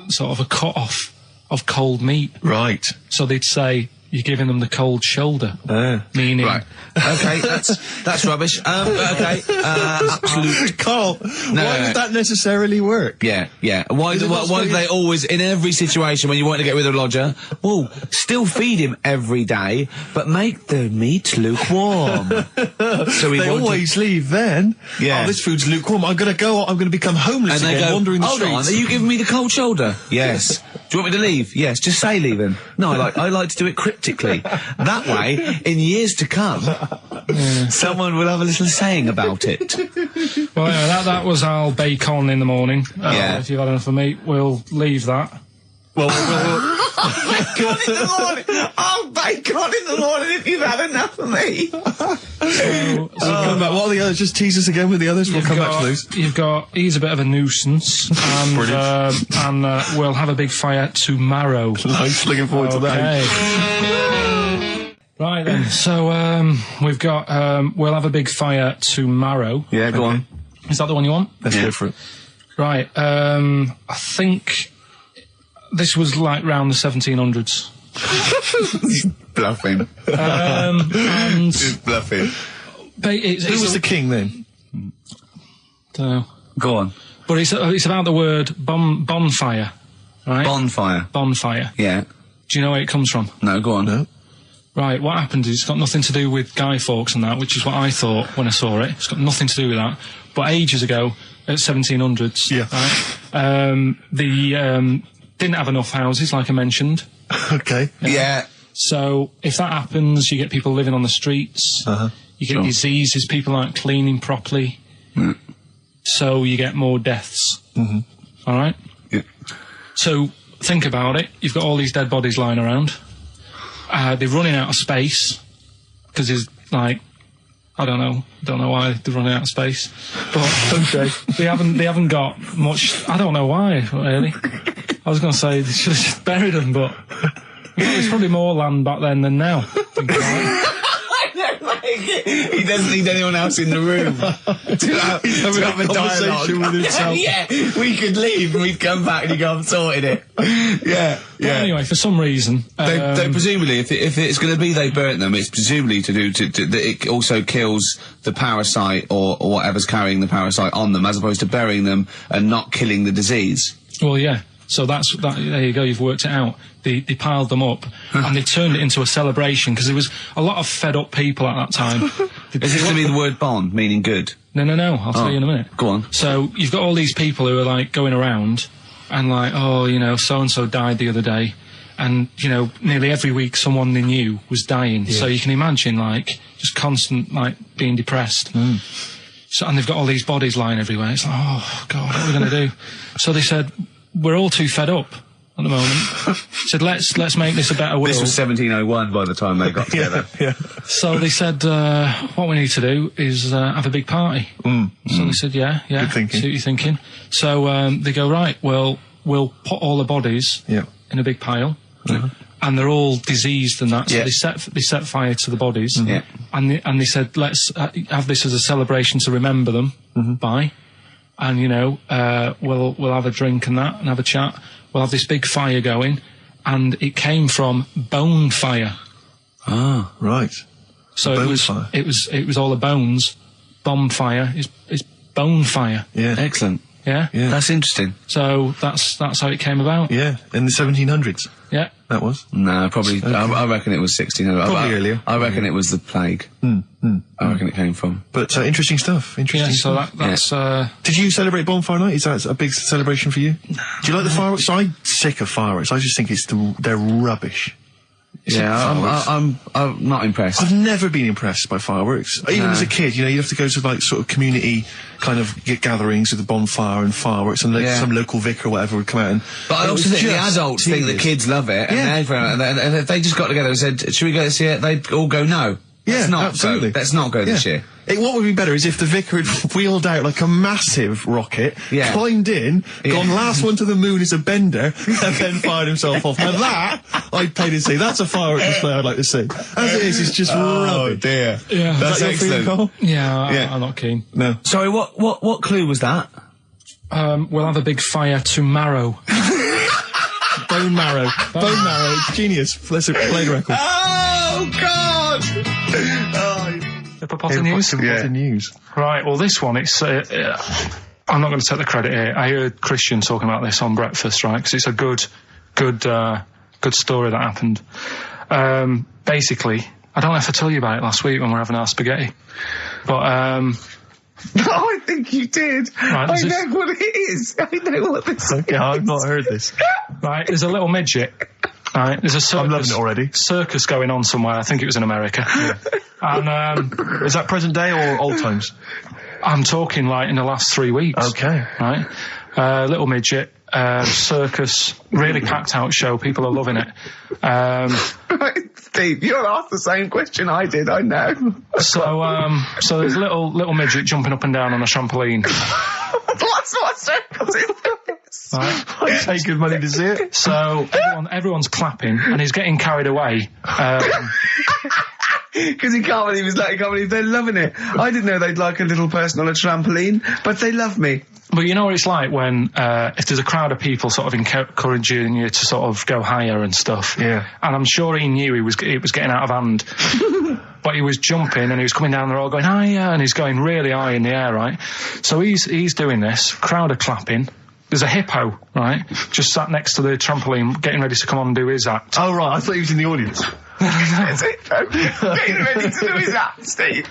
sort of a cut-off of cold meat. Right. So they'd say, you're giving them the cold shoulder. Meaning... Right. Okay, that's rubbish. Okay, absolute... Karl, why would that necessarily work? Yeah. Why do they always, in every situation when you want to get rid of a lodger, well, still feed him every day, but make the meat lukewarm. So they always leave then. Yeah. Oh, this food's lukewarm. I'm going to become homeless again, wandering the streets. Hold on, are you giving me the cold shoulder? Yes. Do you want me to leave? Yes, just say leaving. No, I like to do it cryptically. That way, in years to come, someone will have a little saying about it. Well, yeah, that was our bacon in the morning. If you've had enough of meat, we'll leave that. Well, bacon in the morning. Oh, bacon in the morning if you've had enough of me. So come back. What are the others? Just tease us again with the others. We'll come back to those. You've got, he's a bit of a nuisance, and we'll have a big fire tomorrow. Nice, looking forward to that. Right then, so we've got, we'll have a big fire tomorrow. Yeah, go on. Is that the one you want? Let's go for it. Right, I think this was like round the 1700s. Bluffing. And He's bluffing. Who was the king then? Don't know. Go on. But it's about the word bonfire, right? Bonfire. Bonfire. Yeah. Do you know where it comes from? No, go on. No. Right, what happened is it's got nothing to do with Guy Fawkes and that, which is what I thought when I saw it. It's got nothing to do with that. But ages ago, at 1700s, right, they didn't have enough houses, like I mentioned. Okay. Yeah. So if that happens, you get people living on the streets. You get diseases, people aren't cleaning properly. So you get more deaths. All right? Yeah. So think about it. You've got all these dead bodies lying around. They're running out of space because there's like, I don't know why they're running out of space, but they haven't got much. I don't know why really. I was going to say they should have just buried them, but there's probably more land back then than now. He doesn't need anyone else in the room to have a conversation with himself. Yeah, we could leave and we'd come back and he'd go, I've sorted it. Yeah. But anyway, for some reason, they presumably, if it's going to be they burnt them, it's presumably to do that it also kills the parasite or whatever's carrying the parasite on them, as opposed to burying them and not killing the disease. Well, yeah. So there you go, you've worked it out. They piled them up and they turned it into a celebration because there was a lot of fed up people at that time. Is this going to be the word bon, meaning good? No, I'll tell you in a minute. Go on. So you've got all these people who are like going around and like, oh, you know, so-and-so died the other day. And, you know, nearly every week someone they knew was dying. Yeah. So you can imagine like just constant like being depressed. So, and they've got all these bodies lying everywhere. It's like, oh, God, what are we going to do? So they said, we're all too fed up at the moment. Said, let's make this a better world. This was 1701 by the time they got together. Yeah. So they said, what we need to do is have a big party. So they said, yeah. Good thinking. See what you're thinking. So they go, right, well, we'll put all the bodies in a big pile. And they're all diseased and that. So they set fire to the bodies. And they said, let's have this as a celebration to remember them by. And, you know, we'll have a drink and that and have a chat. We'll have this big fire going. And it came from bone fire. Ah, right. So it was all the bones. Bonfire is bone fire. Yeah. Excellent. Yeah? That's interesting. So that's how it came about. Yeah, in the 1700s. Yeah. That was? No, probably. Okay. I reckon it was 1600. Probably earlier. I reckon it was the plague. I reckon it came from. But interesting stuff. So that's. Did you celebrate Bonfire Night? Is that a big celebration for you? Do you like the fireworks? I'm sick of fireworks. I just think they're rubbish. I'm not impressed. I've never been impressed by fireworks. Even as a kid, you know, you have to go to like sort of community kind of gatherings with a bonfire and fireworks, and some local vicar or whatever would come out. But I also think the adults think the kids love it, and if they just got together and said, "Should we go this year?" They'd all go, "No." Absolutely. Let's not go this year. What would be better is if the vicar had wheeled out like a massive rocket, climbed in, gone last one to the moon as a bender, and then fired himself off. Now that, I'd pay to see. That's a firework display I'd like to see. As it is, it's just rubbish. Oh dear. Yeah. That's excellent. Carl? I'm not keen. No. Sorry, what clue was that? We'll have a big fire tomorrow. Bone marrow. Bone marrow. Genius. Let's play the record. Oh, God! The news. Right, well, this one, it's... I'm not going to take the credit here. I heard Christian talking about this on breakfast, right? Because it's a good story that happened. Basically, I don't know if I told you about it last week when we were having our spaghetti, but... No, I think you did. Right, I know what it is. I know what this is. Okay, I've not heard this. Right, there's a little midget. Right, there's a circus. I'm loving it already. Circus going on somewhere. I think it was in America. And is that present day or old times? I'm talking like in the last 3 weeks. Okay. Right, little midget. circus, really packed out show. People are loving it. Steve, you asked the same question I did, I know. So there's a little midget jumping up and down on a trampoline. What circus is this? Right. I'd pay good money to see it. So everyone's clapping, and he's getting carried away. Because he can't believe they're loving it. I didn't know they'd like a little person on a trampoline, but they love me. But you know what it's like when, if there's a crowd of people sort of encouraging you to sort of go higher and stuff. Yeah. And I'm sure he knew it was getting out of hand. But he was jumping and he was coming down the road going higher, and he's going really high in the air, right? So he's doing this, crowd are clapping. There's a hippo, right, just sat next to the trampoline getting ready to come on and do his act. Oh, right, I thought he was in the audience. There's a hippo getting ready to do his act, Steve.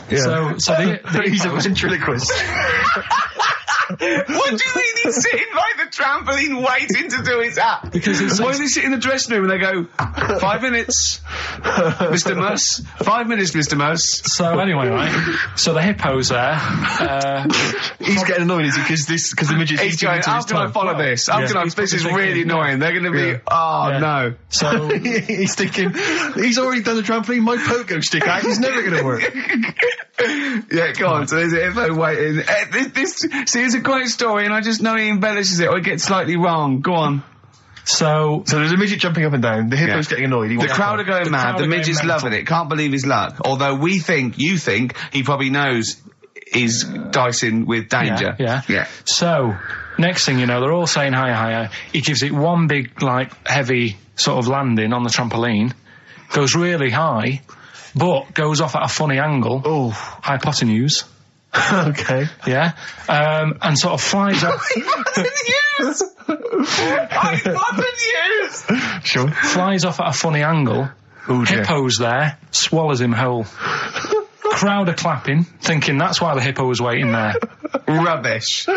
Yeah. So he's a ventriloquist. What do you mean he's sitting by the trampoline waiting to do his act? Because why does he sit in the dressing room and they go, 5 minutes, Mr. Muss, 5 minutes, Mr. Muss. So anyway, right, so the hippo's there. He's getting annoyed, is he? Because the midget's he's going, how can I follow this? This is really annoying. They're going to be, no. So he's thinking, he's already done the trampoline, my pogo stick act is never going to work. Yeah, go on. So there's a hippo waiting. See, it's a great story, and I just know he embellishes it, or it gets slightly wrong. Go on. So there's a midget jumping up and down. The hippo's getting annoyed. The crowd are going mad. The midget's loving it. Can't believe his luck. Although you think he probably knows he's dicing with danger. Yeah. So next thing you know, they're all saying higher. He gives it one big, heavy sort of landing on the trampoline. Goes really high, but goes off at a funny angle. Oh, hypotenuse. Okay. Yeah. And sort of flies off. Hypotenuse! Sure. Flies off at a funny angle. Ooh, dear. Hippo's there, swallows him whole. Crowd are clapping, thinking that's why the hippo was waiting there. Rubbish.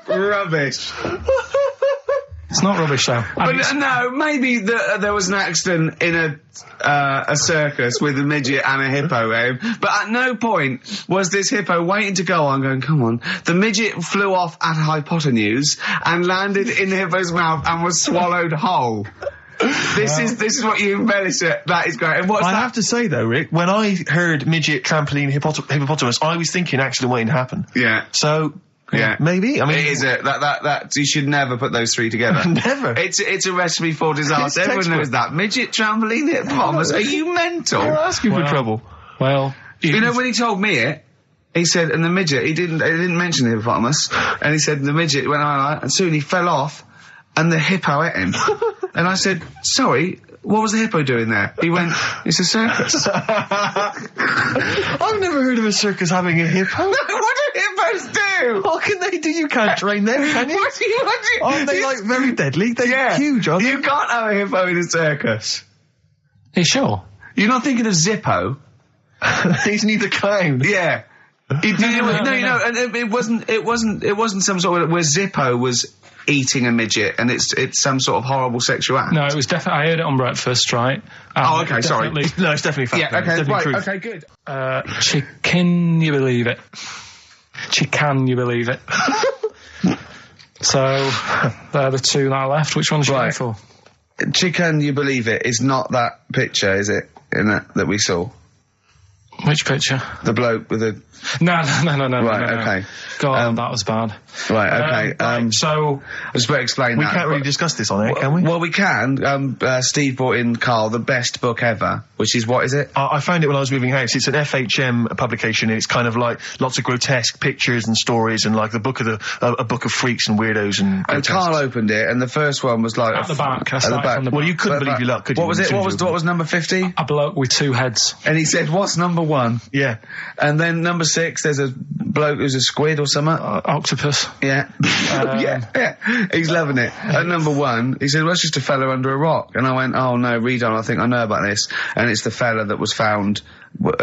Rubbish. It's not rubbish, though. But no, maybe there was an accident in a circus with a midget and a hippo, but at no point was this hippo waiting to go on, going, come on. The midget flew off at a hypotenuse and landed in the hippo's mouth and was swallowed whole. This is what you embellish it. That is great. And I have to say though, Rick, when I heard midget, trampoline, hippopotamus, I was thinking accident waiting to happen. Yeah. So. Yeah, maybe. I mean, it is that you should never put those three together. Never. It's a recipe for disaster. Everyone knows that. Midget, trampoline, hippopotamus. Are you mental? You're asking for trouble. Well, you know when he told me it, he said, and the midget, he didn't mention the hippopotamus, and he said the midget went on, and soon he fell off, and the hippo ate him. And I said, sorry. What was the hippo doing there? He went, it's a circus. I've never heard of a circus having a hippo. No, what do hippos do? What can they do? You can't train them, can you? What do you... Aren't they, very deadly? They're huge, aren't they? You can't have a hippo in a circus. Are you sure? You're not thinking of Zippo? He's neither kind. Yeah. No, and it wasn't some sort of where Zippo was eating a midget, and it's some sort of horrible sexual act. No, it was definitely. I heard it on breakfast, right? Oh, okay, sorry. No, it's definitely fact. Yeah, okay, right, truth. Okay, good. Chicken, you believe it? Chicken, you believe it? So they're the two that are left. Which one's you going for? Chicken, you believe it is not that picture, is it? In that we saw. Which picture? The bloke with the... No. Right, okay. God, that was bad. Right, okay. So... I just better explain we that. We can't really discuss this on air, can we? Well, we can. Steve brought in, Karl, the best book ever, which is, what is it? I found it when I was moving house. It's an FHM publication, and it's kind of like lots of grotesque pictures and stories, and like a book of freaks and weirdos and... And Karl opened it, and the first one was like... At the back. At the back. Well, you couldn't believe your luck, could you? What was it? What was number 50? A bloke with two heads. And he said, what's number 1? Yeah. And then number 6, there's a bloke who's a squid or something. Octopus. Yeah. Yeah. He's loving it. At number 1, he said, well, it's just a fella under a rock. And I went, oh no, read on, I think I know about this. And it's the fella that was found,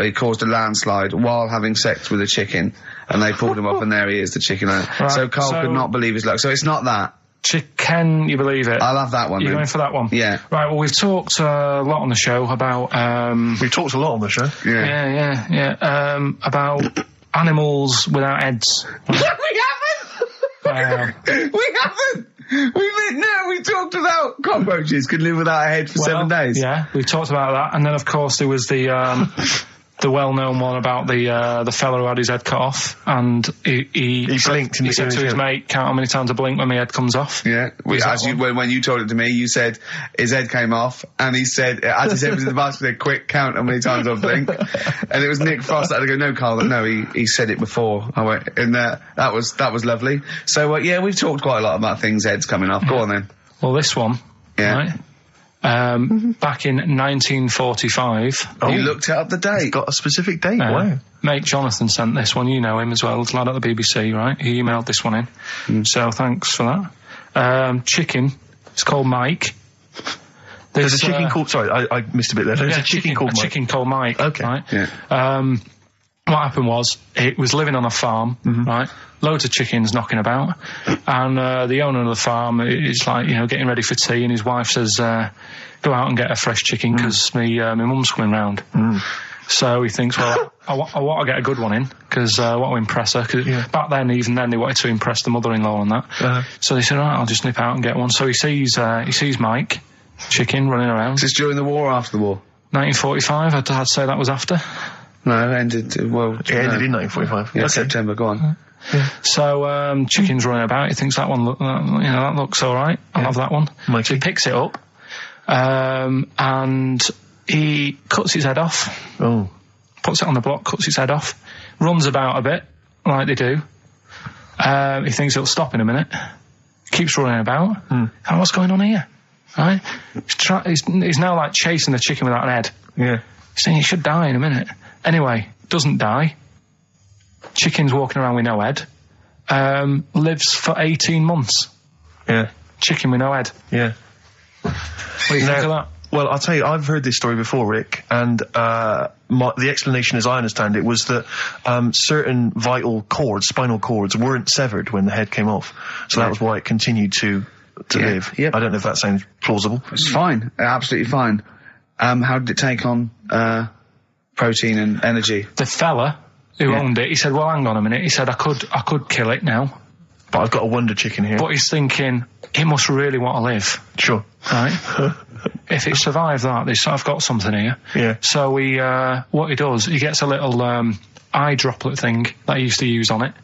he caused a landslide while having sex with a chicken. And they pulled him up, and there he is, the chicken. Right, so Karl could not believe his luck. So it's not that. Chicken, you believe it? I'll have that one. You're going for that one? Yeah. Right, well, we've talked a lot on the show about... We've talked a lot on the show. Yeah. About animals without heads. We haven't! We haven't. We talked about cockroaches could live without a head for 7 days. Yeah, we talked about that, and then of course there was the well-known one about the fella who had his head cut off, and he blinked. He said to his mate, "Count how many times I blink when my head comes off." Yeah, when you told it to me, you said his head came off, and he said, as his head was in the basket, he said, "Quick, count how many times I blink." And it was Nick Frost that had to go, "No, Karl, no, he said it before." I went, and that was lovely. So yeah, we've talked quite a lot about things heads coming off. Go on then. Well, this one, right? Back in 1945. You looked up the date. It's got a specific date. Wow. Mate Jonathan sent this one. You know him as well. It's a lad at the BBC, right? He emailed this one in. So thanks for that. Chicken. It's called Mike. There's a chicken called... Sorry, I missed a bit there. There's a chicken called Mike. Chicken called Mike. Okay. Right? Yeah. What happened was, it was living on a farm, right? Loads of chickens knocking about. And the owner of the farm is like, getting ready for tea, and his wife says, go out and get a fresh chicken, because my mum's coming round. So he thinks, well, I want to get a good one in, because I want to impress her. Cause back then, even then, they wanted to impress the mother-in-law and that. So they said, all right, I'll just nip out and get one. So he sees Mike, chicken, running around. Is this during the war or after the war? 1945, I'd say that was after. No, it ended, It ended in 1945. Yeah, okay. September, go on. Yeah. So, chicken's running about, he thinks that one, that looks alright, I'll have that one. Mikey. So he picks it up, and he cuts his head off. Oh. Puts it on the block, cuts his head off, runs about a bit, like they do. He thinks it'll stop in a minute, keeps running about, and what's going on here? Right? He's now like chasing the chicken without an head. Yeah. He's saying he should die in a minute. Anyway, doesn't die. Chicken's walking around with no head. Lives for 18 months. Yeah. Chicken with no head. Yeah. What do you think of that? Well, I'll tell you, I've heard this story before, Rick, and the explanation, as I understand it, was that certain vital cords, spinal cords, weren't severed when the head came off. So that was why it continued to live. Yep. I don't know if that sounds plausible. It's fine. Absolutely fine. How did it take on protein and energy? The fella who owned it, he said, well, hang on a minute. He said, I could kill it now. But I've got a wonder chicken here. But he's thinking, it must really want to live. Sure. Right? If it survived that, I've got something here. Yeah. So what he does, he gets a little eye droplet thing that he used to use on it.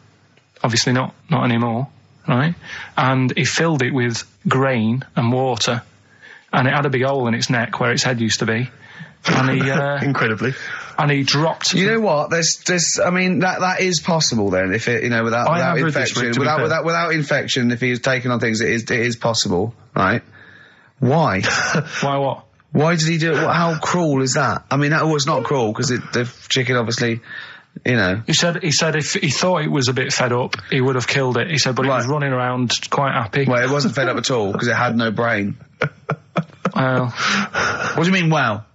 Obviously not anymore. Right? And he filled it with grain and water. And it had a big hole in its neck where its head used to be. And he incredibly. And he dropped. You know what? I mean, that is possible then. If it, without infection, without infection, if he was taking on things, it is possible, right? Why? Why what? Why did he do it? How cruel is that? I mean, it's not cruel because the chicken obviously, He said if he thought it was a bit fed up, he would have killed it. He said, but it was running around quite happy. Well, it wasn't fed up at all because it had no brain. Well, what do you mean? Wow.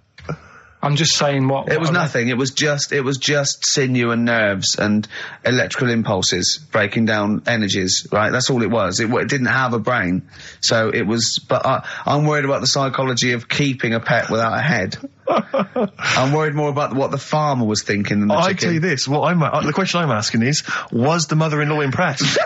I'm just saying it was nothing. It was just sinew and nerves and electrical impulses breaking down energies, right? That's all it was. It didn't have a brain. So it was, but I'm worried about the psychology of keeping a pet without a head. I'm worried more about what the farmer was thinking than the chicken. I tell you this, the question I'm asking is, was the mother-in-law impressed?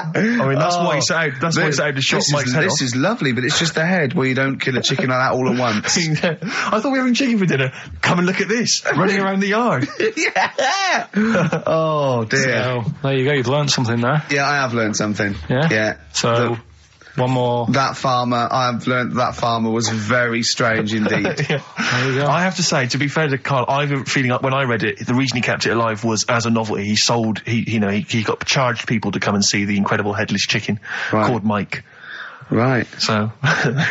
I mean, that's why he set out to shot Mike's head off. This is lovely, but it's just the head where you don't kill a chicken like that all at once. I thought we were having chicken for dinner. Come and look at this, running around the yard. Yeah. Oh, dear. So, there you go, you've learned something there. Yeah, I have learned something. Yeah? Yeah. So... one more. I've learned that farmer was very strange indeed. Yeah. There you go. I have to say, to be fair to Karl, I have a feeling like when I read it, the reason he kept it alive was as a novelty. He got charged people to come and see the incredible headless chicken called Mike. Right. So,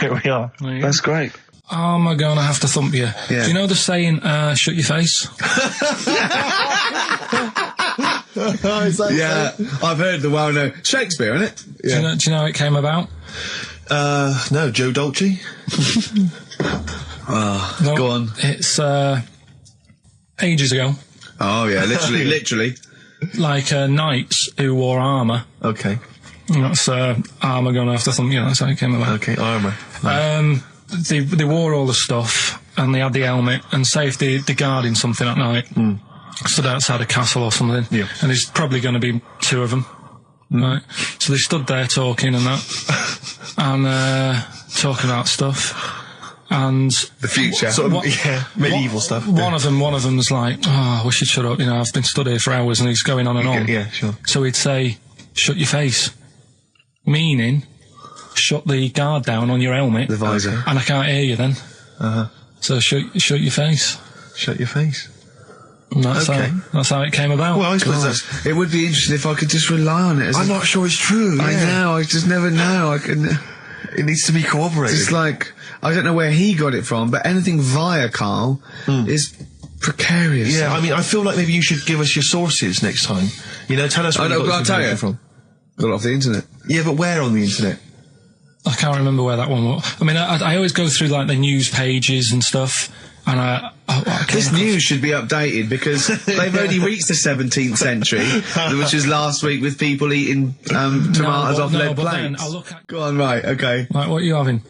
here we are. That's great. Oh my God, I have to thump you. Yeah. Do you know the saying, shut your face? Yeah, I've heard the well-known Shakespeare, isn't it? Yeah. Do you know how it came about? No, Joe Dolce. Go on. It's ages ago. Oh yeah, literally. Like knights who wore armour. Okay. That's armour gonna have to thump you. That's how it came about. Okay, armour. They wore all the stuff and they had the helmet, and say if they're guarding something at night, stood outside a castle or something. Yeah. And there's probably going to be 2 of them. Right. So they stood there talking and that. And, talking about stuff. And the future, medieval stuff. One of them was like, "Oh, we should shut up. You know, I've been stood here for hours," and he's going on and on. Yeah, sure. So he'd say, "Shut your face," meaning, shut the guard down on your helmet, the visor, and I can't hear you then. So shut your face. Shut your face. And that's how it came about. Well, I suppose it would be interesting if I could just rely on it. I'm not sure it's true. Yeah. I know. I just never know. I can. It needs to be corroborated. It's like, I don't know where he got it from, but anything via Karl is precarious. Yeah, I mean, I feel like maybe you should give us your sources next time. You know, tell us where you got this information from. Got it off the internet. Yeah, but where on the internet? I can't remember where that one was. I mean, I always go through, like, the news pages and stuff, and this news should be updated because they've only reached the 17th century, which was last week with people eating tomatoes off lead plates. Go on, right, okay. Right, what are you having?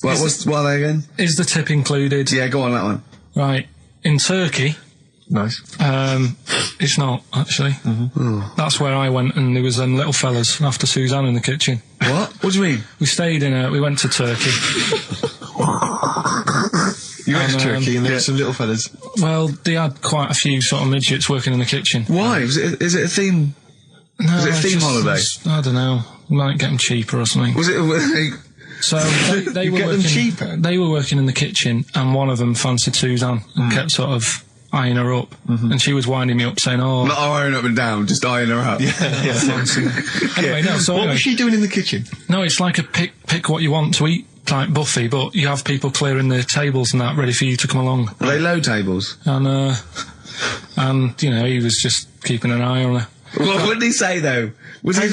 What are they again? Is the tip included? Yeah, go on, that one. Right. In Turkey... Nice. It's not, actually. That's where I went, and there was them little fellas after Suzanne in the kitchen. What? What do you mean? We went to Turkey. You went to Turkey and there were some little fellas. Well, they had quite a few sort of midgets working in the kitchen. Why? Is it a theme? No, was it a theme holiday? I don't know. Might get them cheaper or something. Was it? So they were working cheaper. They were working in the kitchen, and one of them fancied Suzanne and kept sort of eyeing her up, and she was winding me up saying, "Oh, not eyeing up and down, just eyeing her up." Yeah. Anyway, no. So what was she doing in the kitchen? No, it's like a pick what you want to eat type buffet, but you have people clearing the tables and that ready for you to come along. Are they low tables? And you know, he was just keeping an eye on her. What did he say though? Was he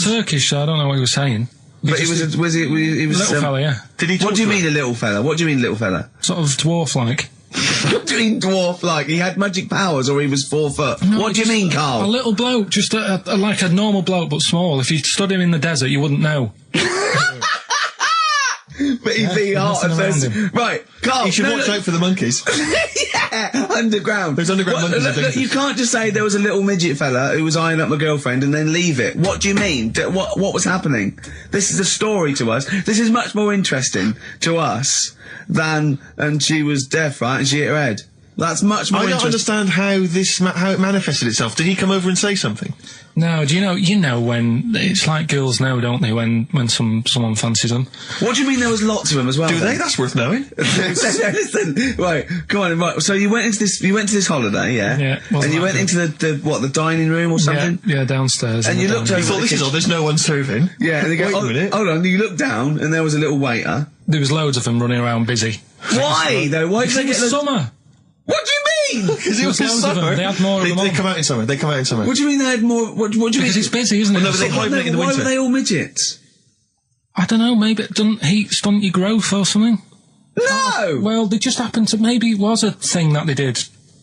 Turkish, so I don't know what he was saying. But he was a little fella, yeah. Did he? What do you mean a little fella? What do you mean little fella? Sort of dwarf-like. What do you mean dwarf-like? He had magic powers, or he was 4 foot? No, what do you mean, Karl? A little bloke, just like a normal bloke, but small. If you stood him in the desert, you wouldn't know. But he'd be hot at first. Right, Karl. You should watch out for the monkeys. Yeah, underground. Those underground monkeys are dangerous. You can't just say there was a little midget fella who was eyeing up my girlfriend and then leave it. What do you mean? What was happening? This is a story to us. This is much more interesting to us than, and she was deaf, right, and she hit her head. That's much more interesting. I don't understand how it manifested itself. Did he come over and say something? No, do you know when it's like girls know, don't they, when someone fancies them? What do you mean there was lots of them as well? Do they? That's worth knowing. Listen, right, come on, right. So you went to this holiday, yeah? Yeah. And you went into the dining room or something? Yeah, downstairs. And you looked over. You thought, this is odd, there's no one serving. Yeah, and they go, wait a minute. Hold on, you looked down and there was a little waiter. There was loads of them running around busy. Why though? Why did they get summer? What do you mean? Because it was summer. They had more of them. They come out in summer. What do you mean they had more? What do you mean? Because it's busy, isn't it? Well, no, but they hibernate in the winter. Why were they all midgets? I don't know, maybe it doesn't heat stunt your growth or something. No! Well, they just happened to, maybe it was a thing that they did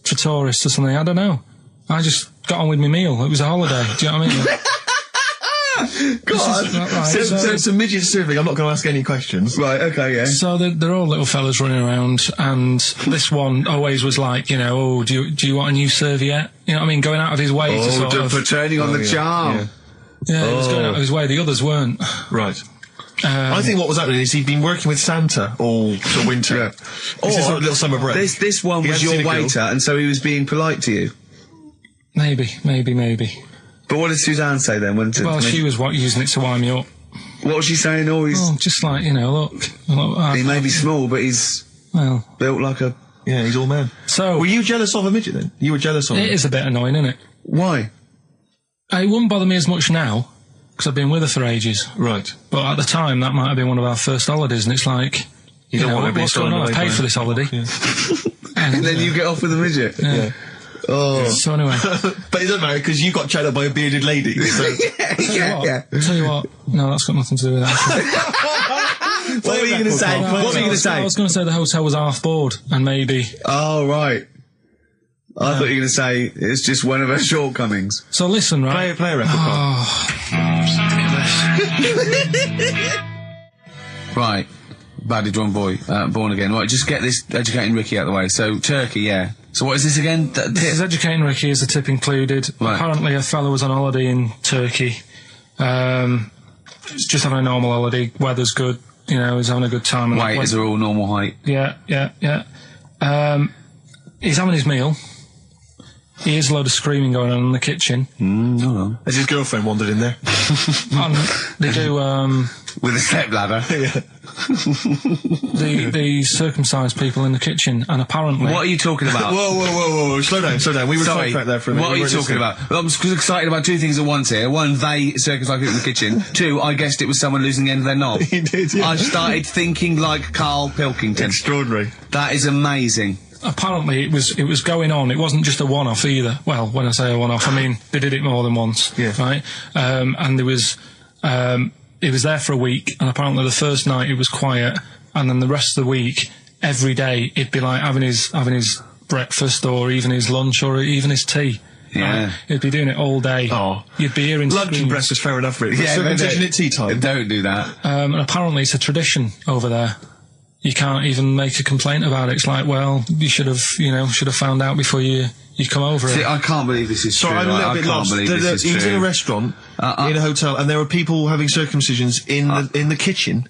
for tourists or something, I don't know. I just got on with my meal. It was a holiday, do you know what I mean? God. Right. So some midget serving, I'm not going to ask any questions. Right, okay, yeah. So they're all little fellas running around, and this one always was like, you know, oh, do you want a new serviette? You know what I mean? Going out of his way to sort of... for turning on the charm. Yeah, he was going out of his way. The others weren't. Right. I think what was happening is he'd been working with Santa all the winter. Yeah. This is sort of little summer break. This one was your waiter, and so he was being polite to you. Maybe. But what did Suzanne say then? Well, she was using it to wind me up. What was she saying? Just like, you know, look he may be small, but he's built like a... Yeah, he's all man. So... Were you jealous of a midget then? You were jealous of him? It is a bit annoying, isn't it? Why? It wouldn't bother me as much now, because I've been with her for ages. Right. But at the time, that might have been one of our first holidays, and it's like... You don't want to be what's going on? I paid for this holiday. Yeah. and then you get off with a midget? Yeah. Oh. So anyway. But it doesn't matter, because you got chatted by a bearded lady. So. yeah. Tell you what, no, that's got nothing to do with that. What were you going to say? I was going to say the hotel was half board, and maybe... Oh, right. I thought you were going to say it's just one of her shortcomings. So listen, right? Play a record. Right. Badly drawn boy, born again. Right, just get this educating Ricky out of the way. So, Turkey, yeah. So what is this again? This is Educating Ricky. Is the tip included? Right. Apparently, a fellow was on holiday in Turkey. He's just having a normal holiday. Weather's good. You know, he's having a good time. And Weight is all normal height. Yeah. He's having his meal. He hears a load of screaming going on in the kitchen. Hold on. Has his girlfriend wandered in there? And they do, With a stepladder. Yeah. the circumcised people in the kitchen, and apparently... What are you talking about? Whoa. Slow down. We were Sorry, sidetracked there for a minute. what are you talking about? Well, I'm excited about two things at once here. One, they circumcised people in the kitchen. Two, I guessed it was someone losing the end of their knob. You did, yeah. I started thinking like Karl Pilkington. Extraordinary. That is amazing. Apparently it was going on. It wasn't just a one-off either. Well, when I say a one-off, I mean they did it more than once. Yeah. Right? And there was... it was there for a week, and apparently the first night it was quiet, and then the rest of the week, every day, it'd be like having his breakfast, or even his lunch, or even his tea. Yeah. Right? He'd be doing it all day. Oh. You'd be hearing Lunch screams. and breakfast, fair enough, really. Yeah, Circumcision at tea time. Don't do that. And apparently it's a tradition over there. You can't even make a complaint about it. It's like, well, you should have found out before you come over. See, I can't believe this is true. Sorry, I'm a little bit lost. Believe this is He was in true. a restaurant, in a hotel, and there were people having circumcisions in the kitchen.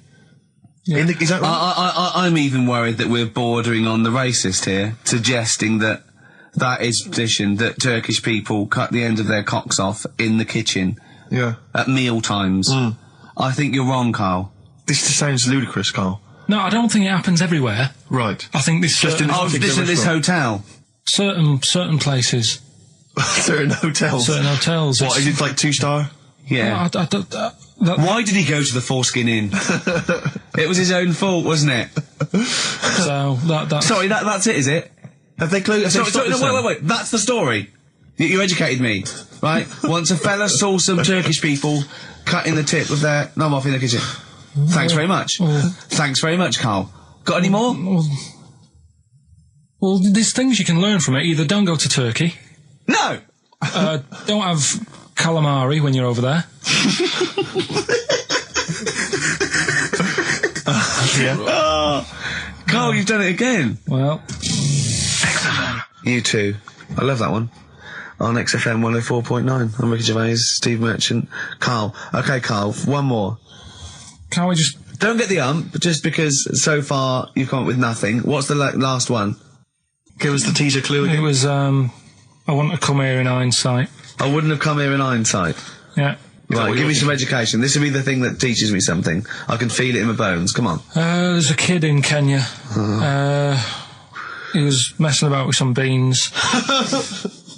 Yeah. Is that right? I'm even worried that we're bordering on the racist here, suggesting that is tradition that Turkish people cut the end of their cocks off in the kitchen. Yeah. At meal times. I think you're wrong, Karl. This sounds ludicrous, Karl. No, I don't think it happens everywhere. Right. I think this Just in Oh, particular this restaurant. hotel. certain places, Certain hotels. certain hotels. What, is it like 2-star? Yeah. Why did he go to the Foreskin Inn? It was his own fault, wasn't it? So that's Sorry, that's it, is it? Have they closed? Wait. That's the story. You educated me, right? Once a fella saw some Turkish people cutting the tip of their knob off in the kitchen. Thanks very much. Thanks very much, Karl. Got any more? Well, there's things you can learn from it. Either don't go to Turkey. No! Don't have calamari when you're over there. Karl, you've done it again. Well, You too. I love that one. On XFM 104.9. I'm Ricky Gervais, Steve Merchant, Karl. Okay, Karl, one more. can't we just... Don't get the ump, just because so far you've come up with nothing. What's the last one? Give us the teaser clue It again. was, I want to come here in hindsight. I wouldn't have come here in hindsight. Yeah. Right, give me some education. This will be the thing that teaches me something. I can feel it in my bones. Come on. There's a kid in Kenya. He was messing about with some beans.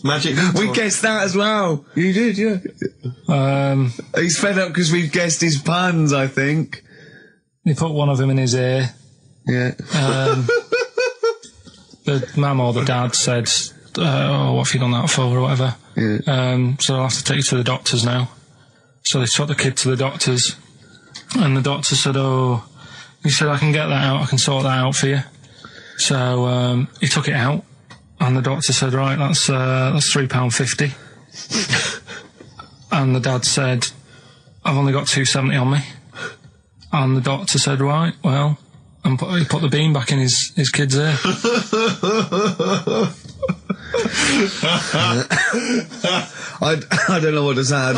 Magic. We guessed that as well. You did, yeah. He's fed up because we've guessed his puns, I think. He put one of them in his ear. Yeah. The mum or the dad said, what have you done that for, or whatever. Yeah. So I'll have to take you to the doctors now. So they took the kid to the doctors, and the doctor said, he said, I can get that out, I can sort that out for you. So he took it out, and the doctor said, right, that's £3.50. And the dad said, I've only got £2.70 on me. And the doctor said, right, well, and he put the bean back in his kid's ear. I don't know what to say. I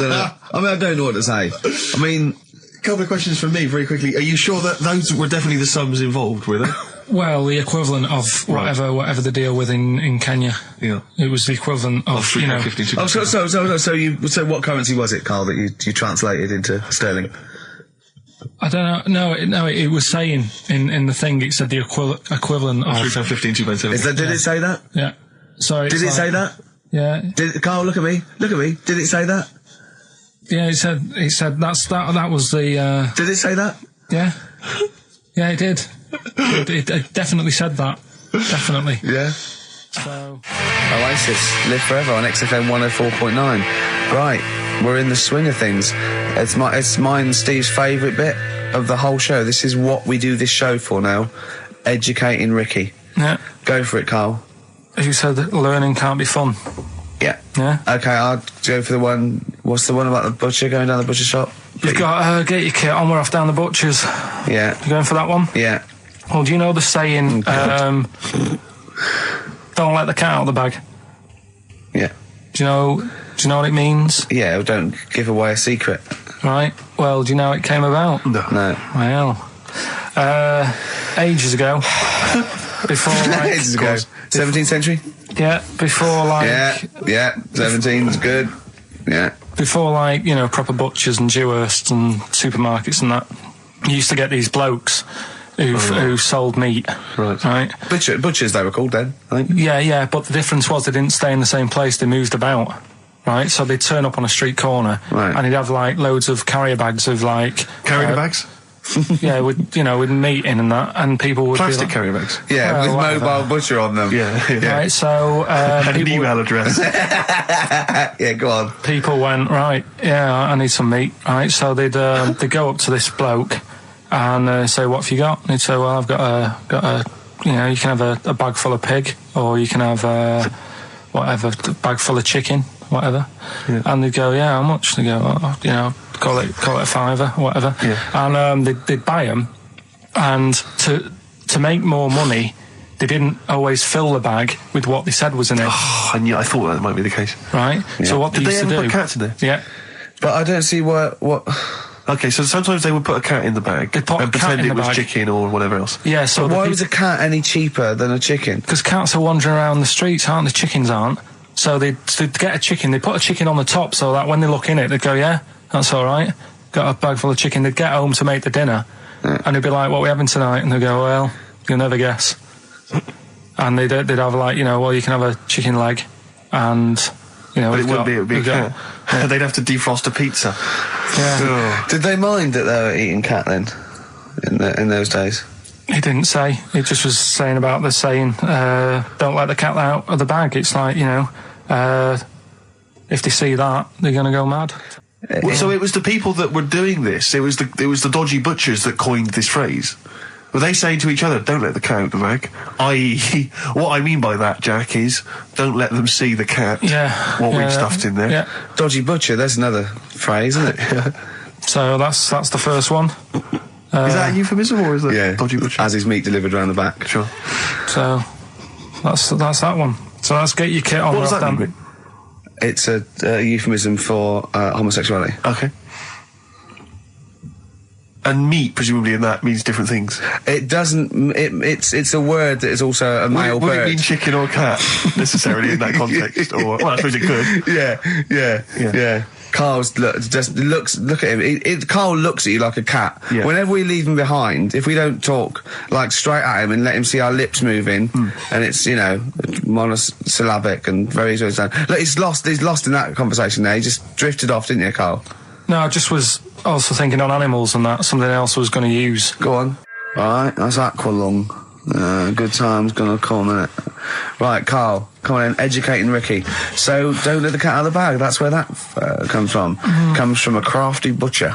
don't know what to say. I mean, A couple of questions from me, very quickly. Are you sure that those were definitely the sums involved, were they? Well, the equivalent of whatever the deal with in Kenya. Yeah. It was the equivalent of £3.50. so what currency was it, Karl, that you translated into sterling? I don't know. No, it was saying in the thing. It said the equivalent of £3.15, £2.70. Did it say that? Yeah. So Did it say that? Yeah. Karl, look at me. Look at me. Did it say that? Yeah. It said that was the. Did it say that? Yeah. Yeah, it did. It definitely said that. Definitely. Yeah. So. Oasis, Live Forever on XFM 104.9. Right, we're in the swing of things. It's mine and Steve's favourite bit of the whole show. This is what we do this show for now. Educating Ricky. Yeah. Go for it, Karl. You said that learning can't be fun. Yeah. Yeah. Okay, I'll go for the one. What's the one about the butcher going down the butcher shop? You've got get your kit on. We're off down the butcher's. Yeah. You going for that one? Yeah. Well, do you know the saying? That Don't let the cat out of the bag. Yeah. Do you know what it means? Yeah, don't give away a secret. Right. Well, do you know how it came about? No. Well, ages ago. Before, like... ages ago. 17th century? Yeah, before, like... Yeah, 17's good. Yeah. Before, like, you know, proper butchers and Dewhursts and supermarkets and that, you used to get these blokes who sold meat. Right. Butchers, they were called then, I think. Yeah, but the difference was they didn't stay in the same place, they moved about. Right, so they'd turn up on a street corner, and he'd have, like, loads of carrier bags of, like... Carrier bags? Yeah, with meat in and that, and people would plastic be like, carrier bags. Yeah, with mobile butcher on them. Yeah. Right, so and an email address. Yeah, go on. People went, right, yeah, I need some meat. Right, so they'd go up to this bloke and say, what have you got? And he'd say, well, I've got a you know, you can have a bag full of pig, or you can have whatever, a bag full of chicken, whatever. Yeah. And they'd go, yeah, how much? They go, you know, call it a fiver, whatever. Yeah. And they'd buy them, and to make more money, they didn't always fill the bag with what they said was in it. Oh, I thought that might be the case. Right. Yeah. So what they used to do? Put cats in there? Yeah. But I don't see what. Okay, so sometimes they would put a cat in the bag and pretend it was chicken or whatever else. Yeah. So why was a cat any cheaper than a chicken? Because cats are wandering around the streets, aren't they? Chickens aren't. So they'd get a chicken. They put a chicken on the top so that when they look in it, they'd go, yeah, that's all right. Got a bag full of chicken. They'd get home to make the dinner, and they'd be like, what are we having tonight? And they'd go, well, you'll never guess. And they'd have, like, you know, well, you can have a chicken leg, and, you know... But it would be a cat. Yeah. They'd have to defrost a pizza. Yeah. Did they mind that they were eating cat then, in those days? He didn't say. He just was saying about the saying, don't let the cat out of the bag. It's like, you know, if they see that, they're going to go mad. Well, so it was the people that were doing this, it was the dodgy butchers that coined this phrase. Were they saying to each other, don't let the cat out of the bag? I.e., what I mean by that, Jack, is don't let them see the cat, what we've stuffed in there. Yeah. Dodgy butcher, there's another phrase, isn't it? So that's the first one. Is that a euphemism, or is that dodgy butcher? As his meat delivered around the back. Sure. So that's that one. So let's get your kit on. What does that mean? It's a euphemism for homosexuality. Okay. And meat, presumably, in that means different things. It doesn't. It's a word that is also a male bird. Would it mean chicken or cat necessarily in that context? Or well, I suppose it could. Yeah. Karl's look at him. Karl looks at you like a cat. Yeah. Whenever we leave him behind, if we don't talk like straight at him and let him see our lips moving, and it's, you know, monosyllabic and very look, he's lost in that conversation there. He just drifted off, didn't you, Karl? No, I just was also thinking on animals and that, something else I was going to use. Go on. Alright, that's aqualung. Good time's gonna come, innit? Right, Karl, come on in, educating Ricky. So, don't let the cat out of the bag, that's where that comes from. Comes from a crafty butcher.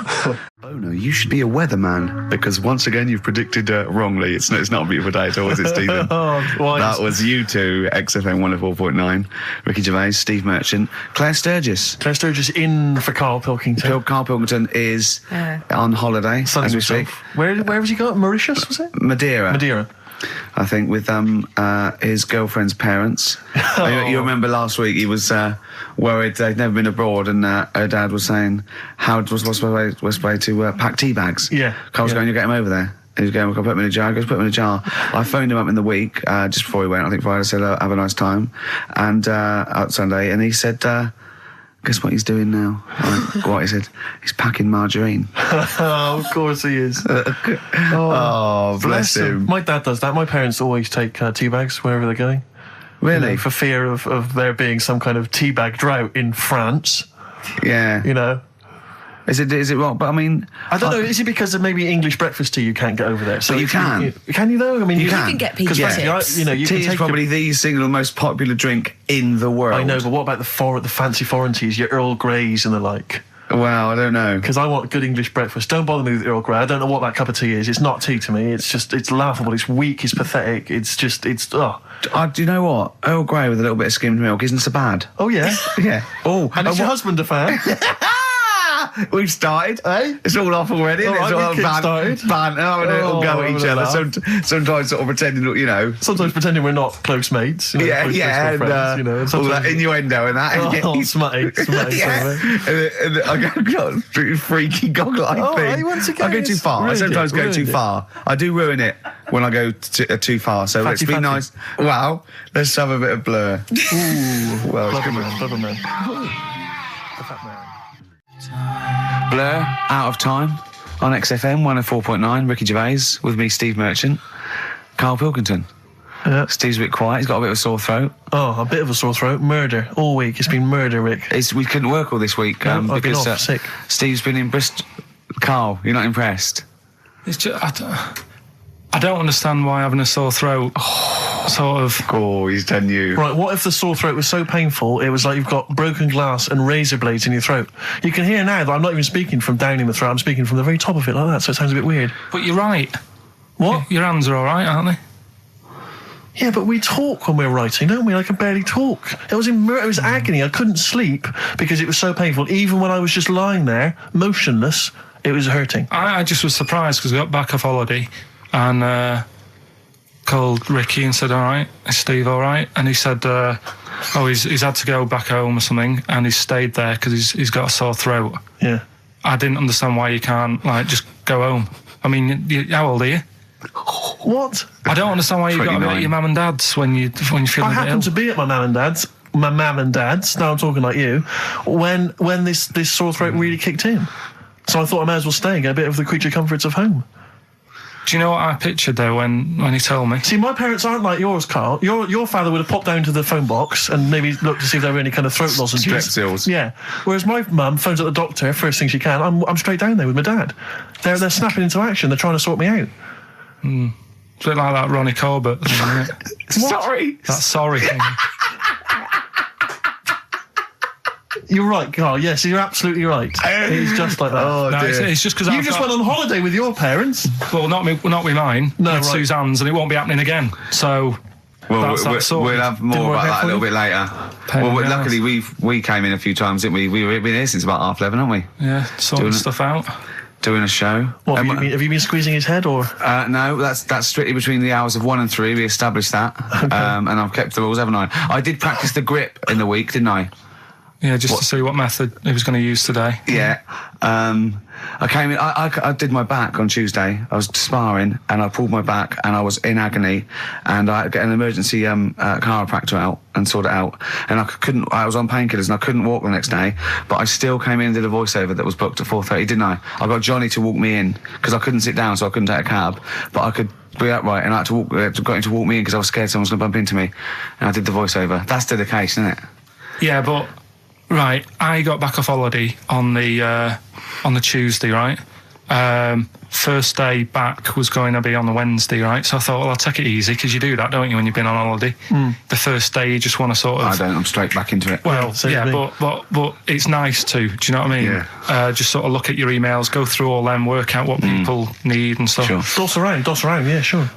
Oh no, you should be a weatherman, because once again you've predicted wrongly. It's not a beautiful day at all, is it, Stephen? That was you two, XFM 104.9. Ricky Gervais, Steve Merchant, Claire Sturgis. Claire Sturgis in for Karl Pilkington. Karl Pilkington is on holiday, as we speak. Where has he got? Mauritius, was it? Madeira. I think, with his girlfriend's parents. You remember last week he was worried they'd never been abroad, and her dad was saying what's the way to pack tea bags. Yeah. Karl's going, you get him over there. And he's going, we'll put him in a jar. He goes, put him in a jar. I phoned him up in the week, just before he went, I think Friday, said, have a nice time. And out Sunday, and he said, guess what he's doing now? What he said? He's packing margarine. Oh, of course he is. Bless him. My dad does that. My parents always take tea bags wherever they're going. Really? You know, for fear of there being some kind of tea bag drought in France. Yeah. You know. Is it wrong? But I mean, I don't know. Is it because of maybe English breakfast tea you can't get over there? So you can. Can you though? I mean, you can get peach tips. You tea is probably the single most popular drink in the world. I know, but what about the fancy foreign teas, your Earl Greys and the like? Well, I don't know. Because I want good English breakfast. Don't bother me with Earl Grey. I don't know what that cup of tea is. It's not tea to me. It's laughable. It's weak. It's pathetic. Do you know what? Earl Grey with a little bit of skimmed milk isn't so bad. Oh, yeah? Yeah. And is your husband a fan? We've started. It's all off already. It's all banter, having a little go at each other. Sometimes sort of pretending, you know. Sometimes pretending we're not close mates. You know, close friends, you know. All that innuendo and that. Smutty. And I got freaky goggle-eyed thing. I go too far. I sometimes go too far. I do ruin it when I go too far. So let's be nice. Wow. Let's have a bit of Blur. Ooh. Well, Blur man. Blur, Out of Time, on XFM 104.9, Ricky Gervais, with me, Steve Merchant, Karl Pilkington. Yeah. Steve's a bit quiet, he's got a bit of a sore throat. Oh, a bit of a sore throat. Murder. All week. It's been murder, Rick. We couldn't work all this week I've been because off, sick. Steve's been in Bristol. Karl, you're not impressed? It's just, I don't understand why having a sore throat sort of... Oh, he's done you. Right, what if the sore throat was so painful it was like you've got broken glass and razor blades in your throat? You can hear now that I'm not even speaking from down in the throat, I'm speaking from the very top of it like that, so it sounds a bit weird. But you're right. What? Your hands are all right, aren't they? Yeah, but we talk when we're writing, don't we? I can barely talk. It was agony. I couldn't sleep because it was so painful. Even when I was just lying there, motionless, it was hurting. I just was surprised because I got back off holiday and called Ricky and said, all right, is Steve all right? And he said, he's had to go back home or something, and he's stayed there because he's got a sore throat. Yeah. I didn't understand why you can't, just go home. I mean, how old are you? What? I don't understand why you got to be at your mum and dad's when you're feeling a bit ill. I happened to be at my mum and dad's. Now I'm talking like you. When this sore throat really kicked in, so I thought I might as well stay and get a bit of the creature comforts of home. Do you know what I pictured though when he told me? See, my parents aren't like yours, Karl. Your father would have popped down to the phone box and maybe looked to see if there were any kind of throat lozenges. Strepsils. Yeah. Whereas my mum phones at the doctor first thing she can. I'm straight down there with my dad. They're snapping into action. They're trying to sort me out. It's a bit like that Ronnie Corbett thing, isn't it? Sorry. That sorry thing. You're right, Karl. Yes, you're absolutely right. It's just like that. Oh, no, dear. it's just because you just went on holiday with your parents. Well, not with mine. No, with right. Suzanne's, and it won't be happening again. So Well, that's we'll have more about that a little bit later. Luckily we came in a few times, didn't we? We've been here since about 11:30, haven't we? Yeah, sorting stuff out. Doing a show. What, have you been squeezing his head, or? No, that's strictly between the hours of 1 and 3. We established that. Okay. And I've kept the rules, haven't I? I did practice the grip in the week, didn't I? Yeah, just to see what method he was going to use today. Yeah. I came in, I did my back on Tuesday. I was sparring and I pulled my back and I was in agony, and I had to get an emergency chiropractor out and sort it out. And I was on painkillers and I couldn't walk the next day, but I still came in and did a voiceover that was booked at 4:30, didn't I? I got Johnny to walk me in because I couldn't sit down, so I couldn't take a cab, but I could be upright, and I had to got him to walk me in because I was scared someone was going to bump into me. And I did the voiceover. That's dedication, isn't it? Yeah, but right, I got back off holiday on the Tuesday, right? First day back was going to be on the Wednesday, right? So I thought, well, I'll take it easy, because you do that, don't you, when you've been on holiday? The first day you just want to sort of... I don't, I'm straight back into it. Well, yeah, but it's nice to, do you know what I mean? Yeah. Just sort of look at your emails, go through all them, work out what people need and stuff. Sure. Doss around, yeah, sure.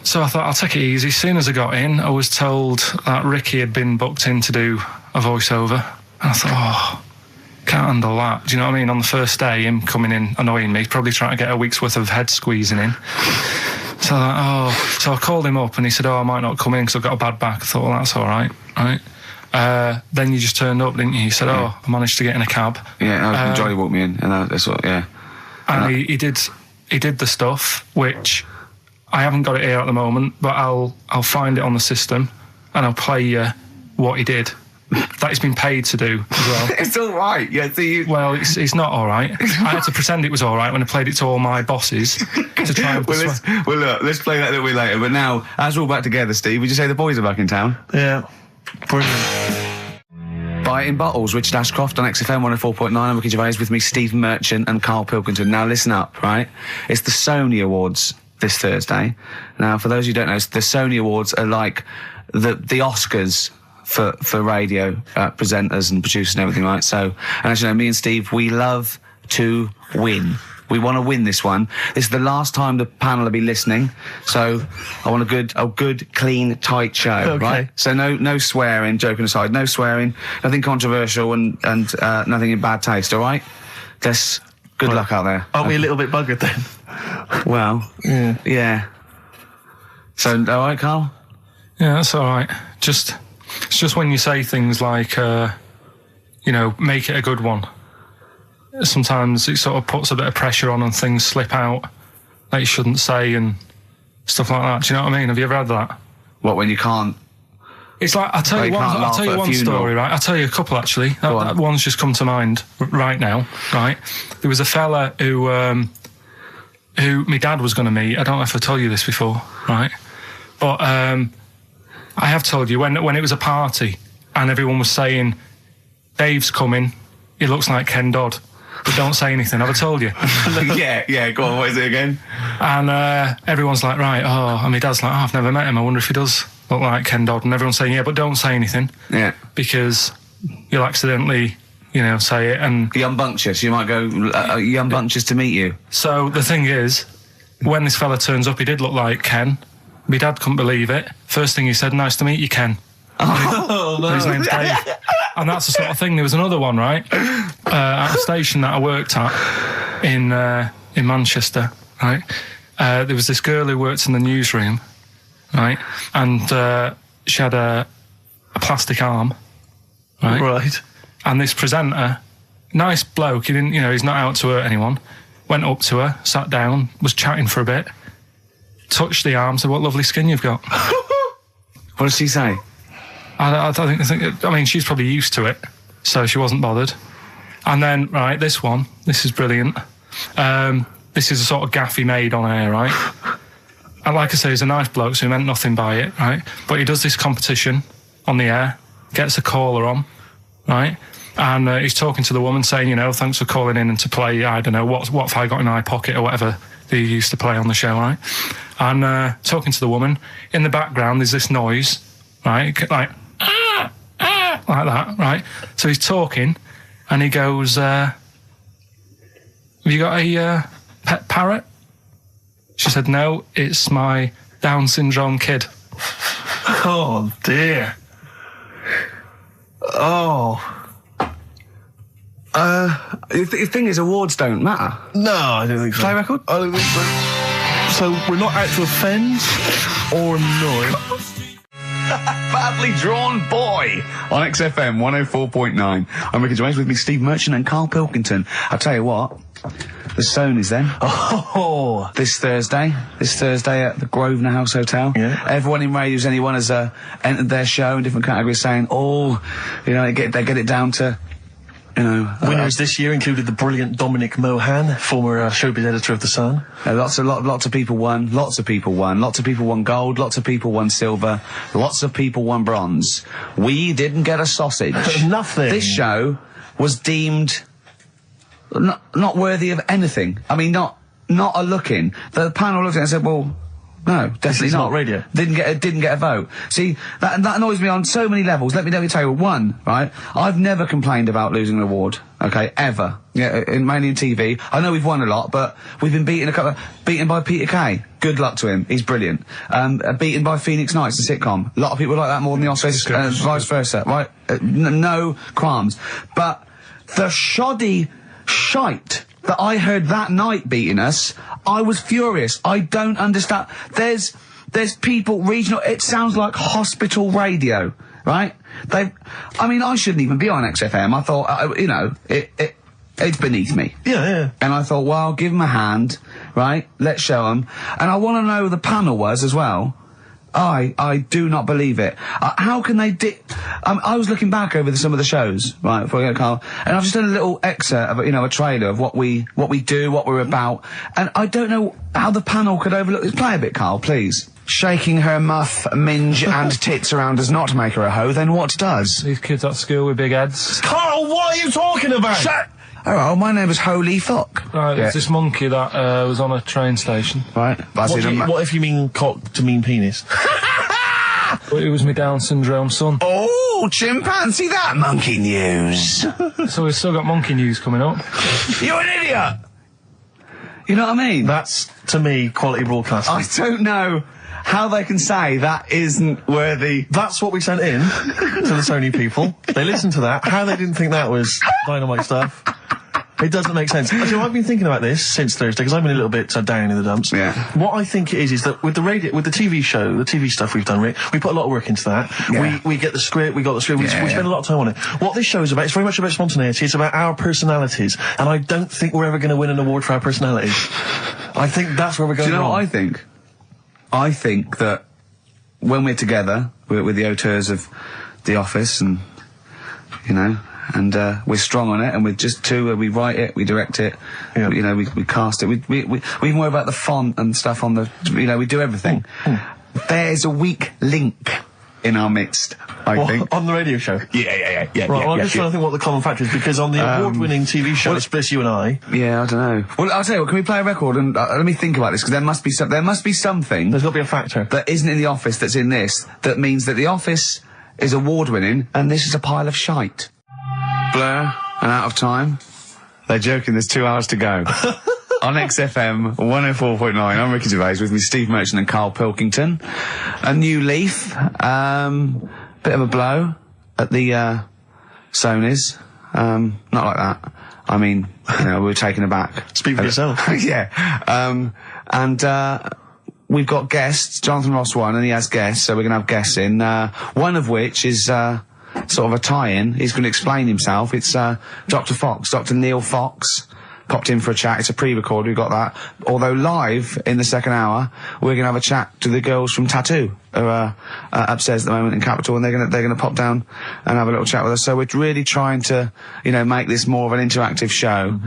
So I thought, I'll take it easy. As soon as I got in, I was told that Ricky had been booked in to do a voiceover. And I thought, can't handle that. Do you know what I mean? On the first day, him coming in annoying me, probably trying to get a week's worth of head squeezing in. So I called him up and he said, I might not come in because I've got a bad back. I thought, well, that's all right, right? Then you just turned up, didn't you? He said, I managed to get in a cab. Yeah, Johnny walked me in, and that's what, yeah. And he did the stuff, which I haven't got it here at the moment, but I'll find it on the system and I'll play you what he did. That he's been paid to do as well. It's all right. Yeah, well, it's not all right. I had to pretend it was all right when I played it to all my bosses to try and look, let's play that a little bit later. But now, as we're all back together, Steve, would you say the boys are back in town? Yeah. Brilliant. Buy it in bottles, Richard Ashcroft on XFM 104.9. I'm Ricky Gervais, with me, Steve Merchant and Karl Pilkington. Now, listen up, right? It's the Sony Awards this Thursday. Now, for those who don't know, the Sony Awards are like the Oscars for radio presenters and producers and everything, right? So, and as you know, me and Steve, we love to win. We want to win this one. This is the last time the panel will be listening, so I want a good, clean, tight show, okay. Right? So no swearing, joking aside, no swearing, nothing controversial and nothing in bad taste, all right? Good luck out there. Aren't we a little bit buggered then? Well, yeah. So, all right, Karl? Yeah, that's all right. It's just when you say things like, make it a good one. Sometimes it sort of puts a bit of pressure on and things slip out that you shouldn't say and stuff like that. Do you know what I mean? Have you ever had that? What, when you can't? It's like, I'll tell you one story, right? I'll tell you a couple, actually. That one's just come to mind right now, right? There was a fella who my dad was going to meet. I don't know if I told you this before, right? But I have told you, when it was a party and everyone was saying, Dave's coming, he looks like Ken Dodd, but don't say anything. Have I told you? yeah, go on, what is it again? And everyone's like, right, and my dad's like, I've never met him, I wonder if he does look like Ken Dodd. And everyone's saying, yeah, but don't say anything. Yeah. Because you'll accidentally, say it. And you're unbunctious. You might go, you're unbunctious to meet you. So the thing is, when this fella turns up, he did look like Ken. My dad couldn't believe it. First thing he said, nice to meet you, Ken. Oh, no. His name's Dave. And that's the sort of thing. There was another one, right? At a station that I worked at in Manchester, right? There was this girl who worked in the newsroom, right? And she had a plastic arm, right? Right. And this presenter, nice bloke, he didn't, he's not out to hurt anyone, went up to her, sat down, was chatting for a bit, touched the arm, said, what lovely skin you've got. What did she say? I think, she's probably used to it, so she wasn't bothered. And then, right, this is brilliant. This is a sort of gaff he made on air, right? And like I say, he's a nice bloke, so he meant nothing by it, right? But he does this competition on the air, gets a caller on, right? And he's talking to the woman saying, thanks for calling in and to play, I don't know, what have I got in my pocket or whatever they used to play on the show, right? And talking to the woman, in the background there's this noise, right? Like that, right? So he's talking and he goes, have you got a pet parrot? She said, no, it's my Down syndrome kid. Oh, dear. Oh. The thing is, awards don't matter. No, I don't think so. Play record? I don't think so. So we're not out to offend or annoy. Badly Drawn Boy on XFM 104.9. I'm Ricky Gervais, with me Steve Merchant and Karl Pilkington. I'll tell you what, the Stoney's then. Oh. This Thursday at the Grosvenor House Hotel. Yeah. Everyone in Radio's Anyone has entered their show in different categories saying, they get it down to, winners this year included the brilliant Dominic Mohan, former showbiz editor of The Sun. Lots of people won. Lots of people won gold. Lots of people won silver. Lots of people won bronze. We didn't get a sausage. Nothing. This show was deemed not worthy of anything. I mean, not a look-in. The panel looked at it and said, well, no, definitely not radio. Didn't get a vote. See, that annoys me on so many levels. Let me tell you one, right? I've never complained about losing an award, okay, ever. Yeah, mainly in TV. I know we've won a lot, but we've been beaten by Peter Kay. Good luck to him. He's brilliant. Beaten by Phoenix Nights, the sitcom. A lot of people like that more than the Oscars, vice versa, right? No qualms. But the shoddy shite that I heard that night beating us, I was furious. I don't understand. There's people, regional, it sounds like hospital radio, right? I shouldn't even be on XFM. I thought, it's beneath me. Yeah. And I thought, well, give them a hand, right? Let's show them. And I want to know who the panel was as well. I do not believe it. How can they I was looking back over some of the shows, right, before I go, Karl, and I've just done a little excerpt of, a trailer of what we do, what we're about, and I don't know how the panel could overlook this. Play a bit, Karl, please. Shaking her muff, minge and tits around does not make her a hoe, then what does? These kids at school with big heads. Karl, what are you talking about? Shut! Oh, my name is Holy Fuck. Right, there's this monkey that was on a train station. Right. What if you mean cock to mean penis? It was my Down syndrome son. Oh, chimpanzee, that monkey news. So we've still got monkey news coming up. You're an idiot! You know what I mean? That's, to me, quality broadcasting. I don't know how they can say that isn't worthy. That's what we sent in to the Sony people. They listened to that. How they didn't think that was dynamite stuff, It doesn't make sense. Actually, I've been thinking about this since Thursday, because I've been a little bit down in the dumps. Yeah. What I think it is that with the TV show, the TV stuff we've done, Rick, we put a lot of work into that. Yeah. We get the script, we spend a lot of time on it. What this show is about, it's very much about spontaneity, it's about our personalities, and I don't think we're ever going to win an award for our personalities. I think that's where we're going. Do you know wrong. what I think? I think that when we're together, we're the auteurs of The Office, and, you know, and we're strong on it, and we're just two, we write it, we direct it, you know, we cast it, we even worry about the font and stuff on the, you know, we do everything. There's a weak link in our midst, I think. On the radio show? Yeah. Right, well, I'm just trying to think what the common factor is, because on the award-winning TV show, it's Bliss, You and I. Yeah, I don't know. Well, I'll tell you what, can we play a record and let me think about this, because there must be something. There's got to be a factor. That isn't in The Office that's in this, that means that The Office is award-winning, and this is a pile of shite. Blur and Out of Time. They're joking, there's 2 hours to go. On XFM 104.9, I'm Ricky Gervais, with me Steve Merchant and Karl Pilkington. A new leaf, bit of a blow at the Sonys. Not like that. I mean, you know, we were taken aback. Speak for yourself. Yeah. We've got guests. Jonathan Ross won, and he has guests, so we're going to have guests in. One of which is sort of a tie-in. He's going to explain himself. It's Dr. Fox, Dr. Neil Fox. Popped in for a chat. It's a pre-record. We got that. Although live in the second hour, we're gonna have a chat to the girls from Tattoo, who are upstairs at the moment in Capital, and they're gonna pop down and have a little chat with us. So we're really trying to, you know, make this more of an interactive show.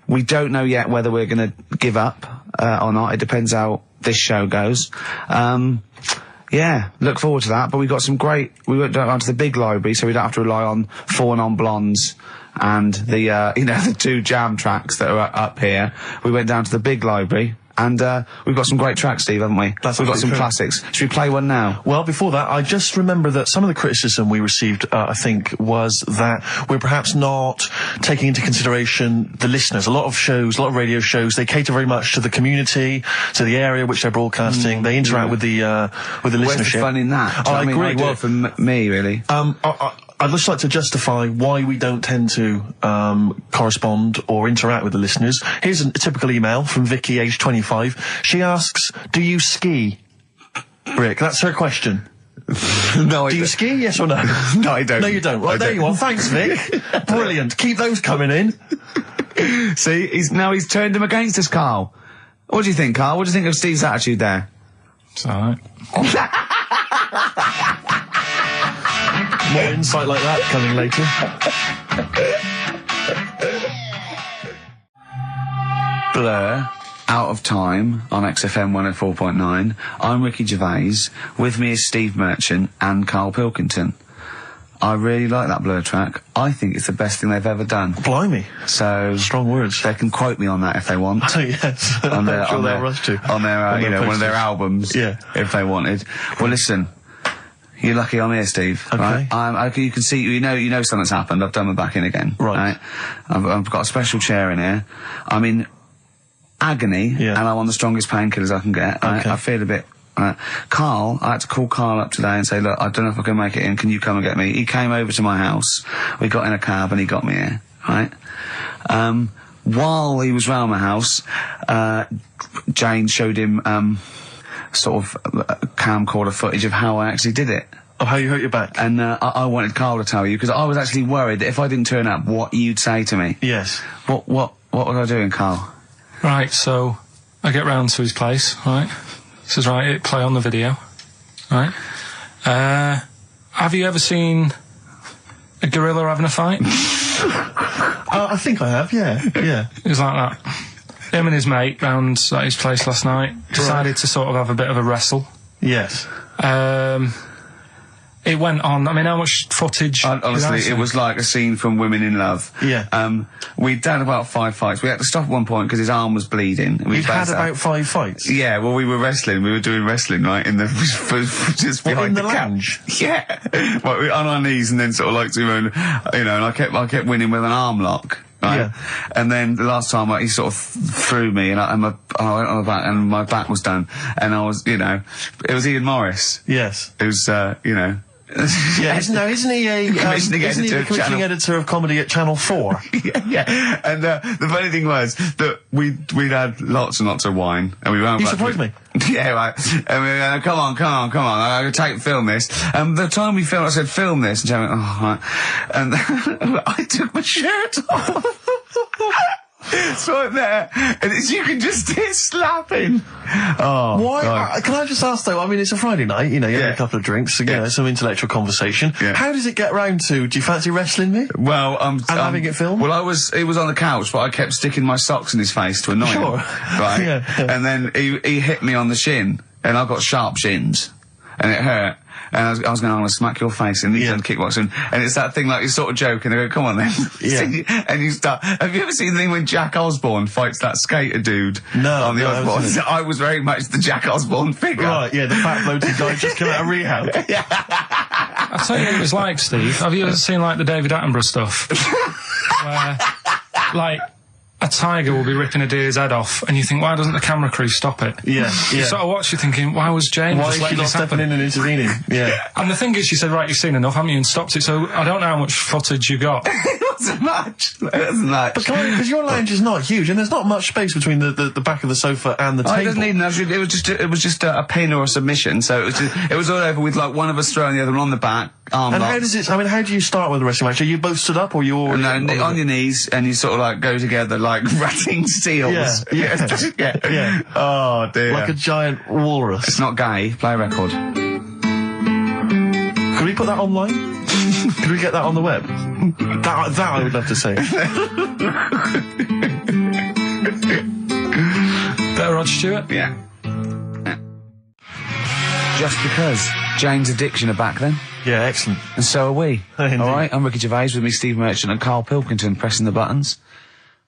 We don't know yet whether we're gonna give up or not. It depends how this show goes. Yeah, look forward to that. But we got some great. We went down to the big library, so we don't have to rely on Four Non-Blondes and the you know, the 2 jam tracks that are up here. We went down to the big library, and we've got some great tracks, Steve, haven't we? We've got some classics. Should we play one now? Well, before that, I just remember that some of the criticism we received, I think, was that we're perhaps not taking into consideration the listeners. A lot of shows, a lot of radio shows, they cater very much to the community, to the area which they're broadcasting. They interact with the listenership. Where's the fun in that? I agree. I do it for me, really. I'd just like to justify why we don't tend to correspond or interact with the listeners. Here's a typical email from Vicky, age 25. She asks, do you ski? Rick, that's her question. No, I Do you ski, yes or no? No, I don't. No, you don't. Right, there you are. Thanks, Vic. Brilliant. Keep those coming in. See, he's turned him against us, Karl. What do you think, Karl? What do you think of Steve's attitude there? It's alright. More insight like that coming later. Blur, Out of Time on XFM 104.9. I'm Ricky Gervais. With me is Steve Merchant and Karl Pilkington. I really like that Blur track. I think it's the best thing they've ever done. Blimey. So strong words. They can quote me on that if they want. Oh, yes. On their, I'm sure on they'll their, rush to. On their, you know, one of their albums. Yeah. If they wanted. Well, listen. You're lucky I'm here, Steve. Okay. Right? You can see, you know something's happened. I've done my back in again. Right. I've got a special chair in here. I'm in agony, and I'm on the strongest painkillers I can get. Okay. Right? I feel a bit. Karl, I had to call Karl up today and say, look, I don't know if I can make it in. Can you come and get me? He came over to my house. We got in a cab and he got me here. Right. While he was round my house, Jane showed him sort of camcorder footage of how I actually did it. Oh, how you hurt your back? And I wanted Karl to tell you, because I was actually worried that if I didn't turn up, what you'd say to me. Yes. What was I doing, Karl? Right, so I get round to his place, right? Says, right, hit play on the video, right? Have you ever seen a gorilla having a fight? I think I have, yeah. It was like that. Him and his mate round at his place last night decided to sort of have a bit of a wrestle. Yes. It went on. I mean, how much footage? Honestly, it was like a scene from Women in Love. Yeah. We'd done about 5 fights. We had to stop at one point because his arm was bleeding. You'd had about 5 fights? Yeah, well, we were wrestling. We were doing wrestling, right, in the just behind in the lounge? Yeah. Well, on our knees and then sort of like doing, you know, and I kept winning with an arm lock. Right? Yeah. And then the last time he sort of threw me and I went on the back and my back was done. And I was, you know, it was Ian Morris. Yes. It was, you know, Yeah, isn't he a commissioning editor of comedy at Channel 4? yeah. And the funny thing was that we'd had lots and lots of wine, and we weren't. You surprised me. Yeah, right. And we were, come on. I'm gonna film this. The time we filmed, I said, film this, and Jeremy went, oh, right. And I took my shirt off. It's right there, and you can just hear slapping. Oh, why? Can I just ask though? I mean, it's a Friday night. You know, you have a couple of drinks, some intellectual conversation. Yeah. How does it get round to? Do you fancy wrestling me? Well, and having it filmed. Well, he was on the couch, but I kept sticking my socks in his face to annoy him. Right. Yeah. And then he hit me on the shin, and I've got sharp shins, and it hurt. And I was going, I'm going to smack your face, and he's done kickboxing. And it's that thing like you sort of joke, and they go, come on then. Yeah. And you start, have you ever seen the thing when Jack Osborne fights that skater dude? No. On the Osborne? I was very much the Jack Osborne figure. Right, yeah, the fat bloated guy just come out of rehab. I'll tell you what it was like, Steve. Have you ever seen like the David Attenborough stuff? Where, like, a tiger will be ripping a deer's head off, and you think, why doesn't the camera crew stop it? Yeah. You sort of watch, you're thinking, why was Jane just letting this happen? In and intervening? Yeah. And the thing is, she said, right, you've seen enough, haven't you, and stopped it, so I don't know how much footage you got. It wasn't much. It wasn't much. But because your lounge is not huge, and there's not much space between the back of the sofa and the table. It doesn't need enough. It was just a pin or a submission, so it was all over with like one of us throwing the other one on the back. And how does it? I mean, how do you start with a wrestling match? Are you both stood up, or you're on your knees, and you sort of like go together like ratting seals? Yeah. Oh dear. Like a giant walrus. It's not gay. Play a record. Could we put that online? Could we get that on the web? That I would love to see. Better Rod Stewart? Yeah. Just because. Jane's Addiction are back then. Yeah, excellent. And so are we. Indeed. All right, I'm Ricky Gervais with me, Steve Merchant and Karl Pilkington pressing the buttons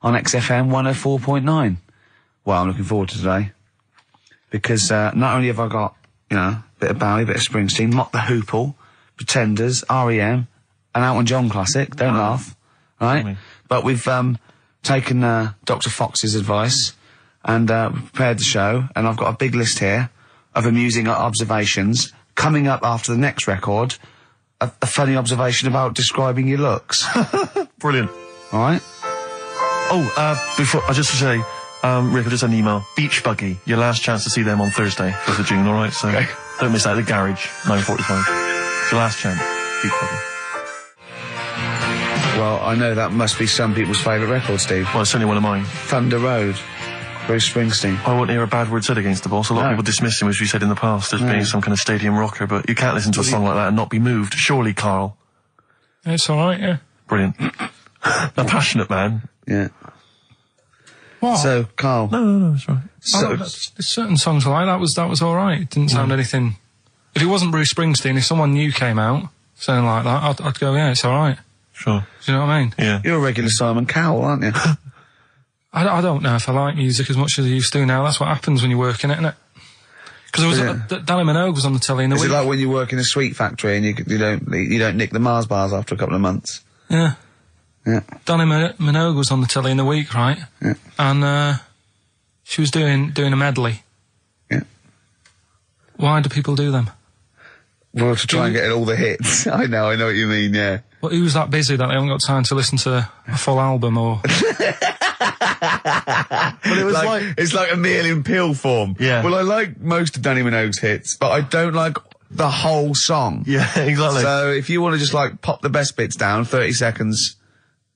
on XFM 104.9. Well, I'm looking forward to today because not only have I got, a bit of Bowie, a bit of Springsteen, Mock the Hoople, Pretenders, R.E.M., an Elton John classic, don't laugh, right? But we've taken Dr. Fox's advice and prepared the show, and I've got a big list here of amusing observations. Coming up after the next record, a funny observation about describing your looks. Brilliant. All right? Oh, before, just to say, Rick, I just had an email. Beach Buggy, your last chance to see them on Thursday, 5th of June, all right? So don't miss out. The Garage, 9:45. It's your last chance. Beach Buggy. Well, I know that must be some people's favourite record, Steve. Well, it's certainly one of mine. Thunder Road. Bruce Springsteen. I won't hear a bad word said against the boss. A lot of people dismiss him, as we said in the past, as being some kind of stadium rocker, but you can't listen to a song like that and not be moved. Surely, Karl. It's alright, yeah. Brilliant. A passionate man. Yeah. What? So, Karl. No, it's right. So, there's certain songs like that was alright. It didn't sound anything. If it wasn't Bruce Springsteen, if someone new came out, something like that, I'd go, yeah, it's alright. Sure. Do you know what I mean? Yeah. You're a regular Simon Cowell, aren't you? I don't know if I like music as much as I used to now. That's what happens when you work in it, isn't it? Because Danny Minogue was on the telly in the week. Is it like when you work in a sweet factory and you don't nick the Mars bars after a couple of months? Yeah. Yeah. Danny Minogue was on the telly in the week, right? Yeah. And she was doing a medley. Yeah. Why do people do them? Well, to try and get all the hits. I know what you mean, yeah. Well, who's that busy that they haven't got time to listen to a full album or... But it was it's like a meal in pill form. Yeah. Well, I like most of Danny Minogue's hits, but I don't like the whole song. Yeah, exactly. So if you want to just like pop the best bits down, 30 seconds,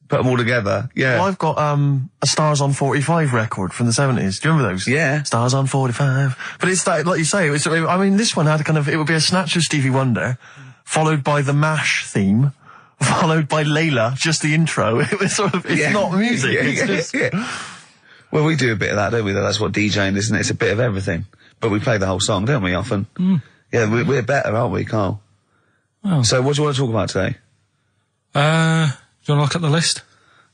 put them all together, yeah. Well, I've got a Stars on 45 record from the 70s. Do you remember those? Yeah. Stars on 45. But it's that, like you say, this one had it would be a snatch of Stevie Wonder, followed by the MASH theme, followed by Layla, just the intro. It was sort of, it's not music. It's just... Well, we do a bit of that, don't we? That's what DJing is, isn't it? It's a bit of everything. But we play the whole song, don't we, often? Mm. Yeah, we're better, aren't we, Karl? Oh. So what do you want to talk about today? Do you want to look at the list?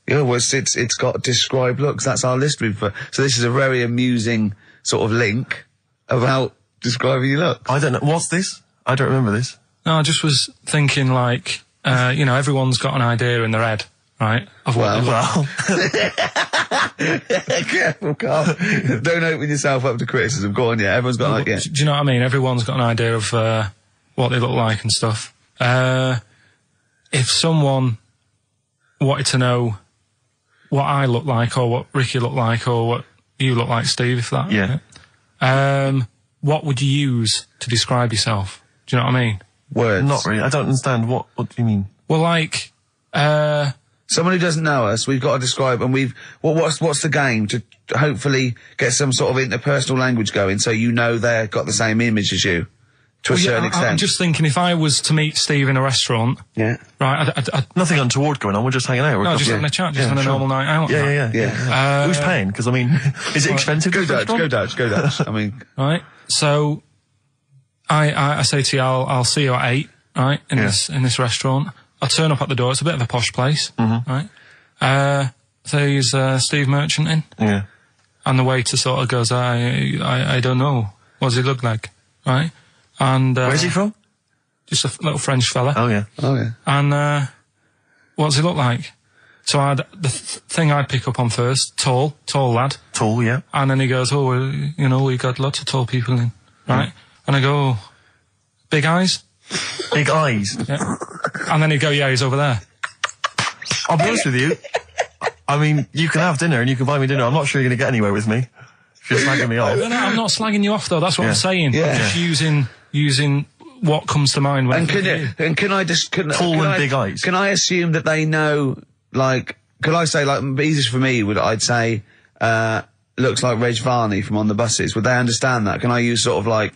Yeah, well, it's got describe looks. That's our list. So this is a very amusing sort of link about describing your looks. I don't know. What's this? I don't remember this. No, I just was thinking like, everyone's got an idea in their head, right? Of what Careful, Karl. Don't open yourself up to criticism. Go on, yeah. Everyone's got do you know what I mean? Everyone's got an idea of what they look like and stuff. If someone wanted to know what I look like, or what Ricky looked like, or what you look like, Steve, if that... Yeah. What would you use to describe yourself? Do you know what I mean? Words. Not really. I don't understand. What do you mean? Well, like, someone who doesn't know us, we've got to describe, and what's the game to hopefully get some sort of interpersonal language going, so you know they've got the same image as you, to a certain extent. I'm just thinking, if I was to meet Steve in a restaurant, right, I'd Nothing untoward going on. We're just hanging out. no, just having a chat, just having a normal night out. yeah. Who's paying? Because I mean, is it expensive? Go Dutch. I mean, right. So, I say to you, I'll see you at 8, right, in this restaurant. I turn up at the door. It's a bit of a posh place, right? There's Steve Merchant in, and the waiter sort of goes, I don't know. What does he look like, right? And where's he from? Just a little French fella. Oh yeah. And what does he look like? So the thing I'd pick up on first, tall lad. Tall, yeah. And then he goes, we got lots of tall people in, right? And I go, big eyes? Big eyes? Yeah. And then he'd go, yeah, he's over there. I'll be honest with you. I mean, you can have dinner and you can buy me dinner. I'm not sure you're going to get anywhere with me. If you're slagging me off. No, I'm not slagging you off, though. That's what I'm saying. Yeah. I'm just using what comes to mind when can I just... Tall and big eyes. Can I assume that they know, like... Could I say, like, easiest for me I'd say, looks like Reg Varney from On the Buses. Would they understand that? Can I use sort of, like,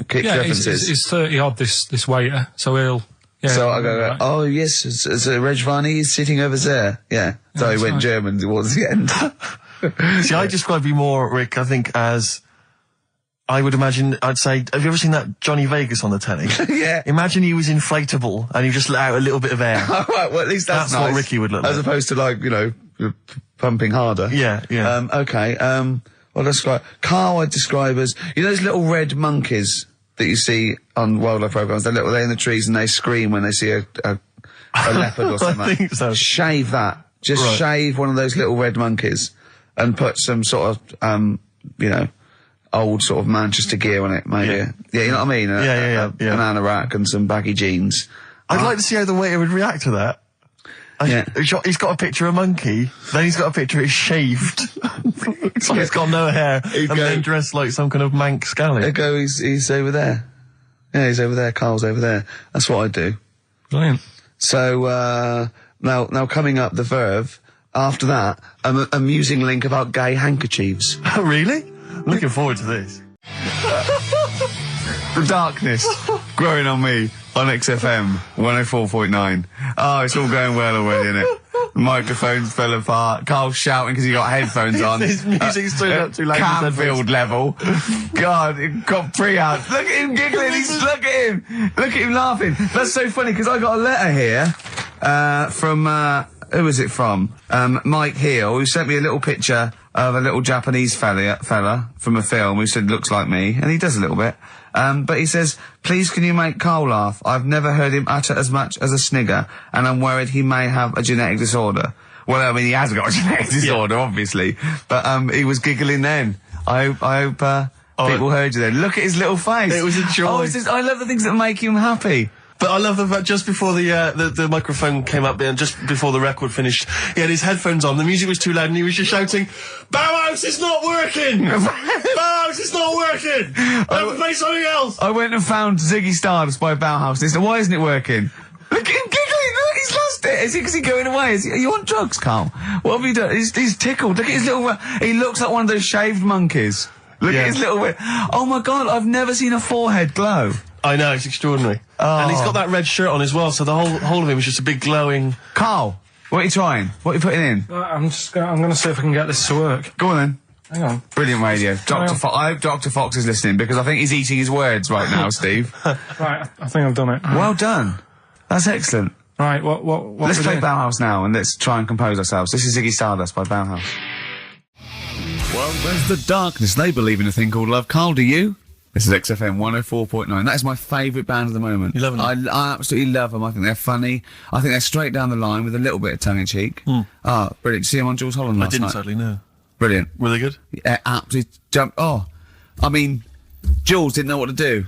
kick references? He's 30-odd, this waiter, so he'll... Yeah, so I go, right. Oh, yes, it's Reg Varney, he's sitting over there. Yeah. So he went German towards the end. See, I describe you more, Rick, I think, as... I would imagine, I'd say, have you ever seen that Johnny Vegas on the telly? Yeah. Imagine he was inflatable and he just let out a little bit of air. All right, well, at least that's nice. What Ricky would look like. As opposed to, like, pumping harder. Yeah. Okay, well, describe... Karl I'd describe as... You know those little red monkeys that you see on wildlife programs? They're in the trees and they scream when they see a leopard or something. I think so. Shave that. Just shave one of those little red monkeys and put some sort of, old sort of Manchester gear on it, maybe. Yeah, you know what I mean? A banana rack and some baggy jeans. I'd like to see how the waiter would react to that. He's got a picture of a monkey, then he's got a picture of shaved. So he's got no hair, then dressed like some kind of Manx scally. He's over there. Yeah, he's over there, Karl's over there. That's what I do. Brilliant. So, now coming up, the verve, after that, an amusing link about gay handkerchiefs. Oh, really? I'm looking forward to this. The darkness growing on me on XFM 104.9. Oh, it's all going well already, isn't it? The microphones fell apart. Karl's shouting because he got headphones on. His music's turned up too loud. Canfield level. God, it got pre-out. Look at him giggling. Look at him laughing. That's so funny because I got a letter here from who is it from? Mike Heel, who sent me a little picture of a little Japanese fella from a film who said looks like me, and he does a little bit. But he says, please can you make Karl laugh? I've never heard him utter as much as a snigger, and I'm worried he may have a genetic disorder. Well, I mean, he has got a genetic disorder, obviously. But, he was giggling then. I hope, people heard you then. Look at his little face. It was a joy. I love the things that make him happy. But I love the fact just before the microphone came up there and just before the record finished, he had his headphones on, the music was too loud and he was just shouting, Bauhaus is not working! Bauhaus is not working! I'll play something else! I went and found Ziggy Stardust by Bauhaus and he said, why isn't it working? Look at him giggling, look, he's lost it! Is he going away? Are you on drugs, Karl? What have you done? He's tickled, look at his little... He looks like one of those shaved monkeys. Look at his little... Oh my God, I've never seen a forehead glow. I know, it's extraordinary. Oh. And he's got that red shirt on as well, so the whole of him is just a big glowing... Karl, what are you trying? What are you putting in? I'm going to see if I can get this to work. Go on then. Hang on. Brilliant radio. I hope Dr. Fox is listening, because I think he's eating his words right now, Steve. Right, I think I've done it. Well done. That's excellent. Right, what let's play Bauhaus now, and let's try and compose ourselves. This is Ziggy Stardust by Bauhaus. Well, there's the darkness. They believe in a thing called love. Karl, do you? This is XFM 104.9. That is my favourite band at the moment. You love them? I absolutely love them. I think they're funny. I think they're straight down the line with a little bit of tongue-in-cheek. Ah, brilliant. Did you see them on Jules Holland last night? I didn't sadly, no. Brilliant. Were they good? Yeah, absolutely jump. Oh, I mean, Jules didn't know what to do.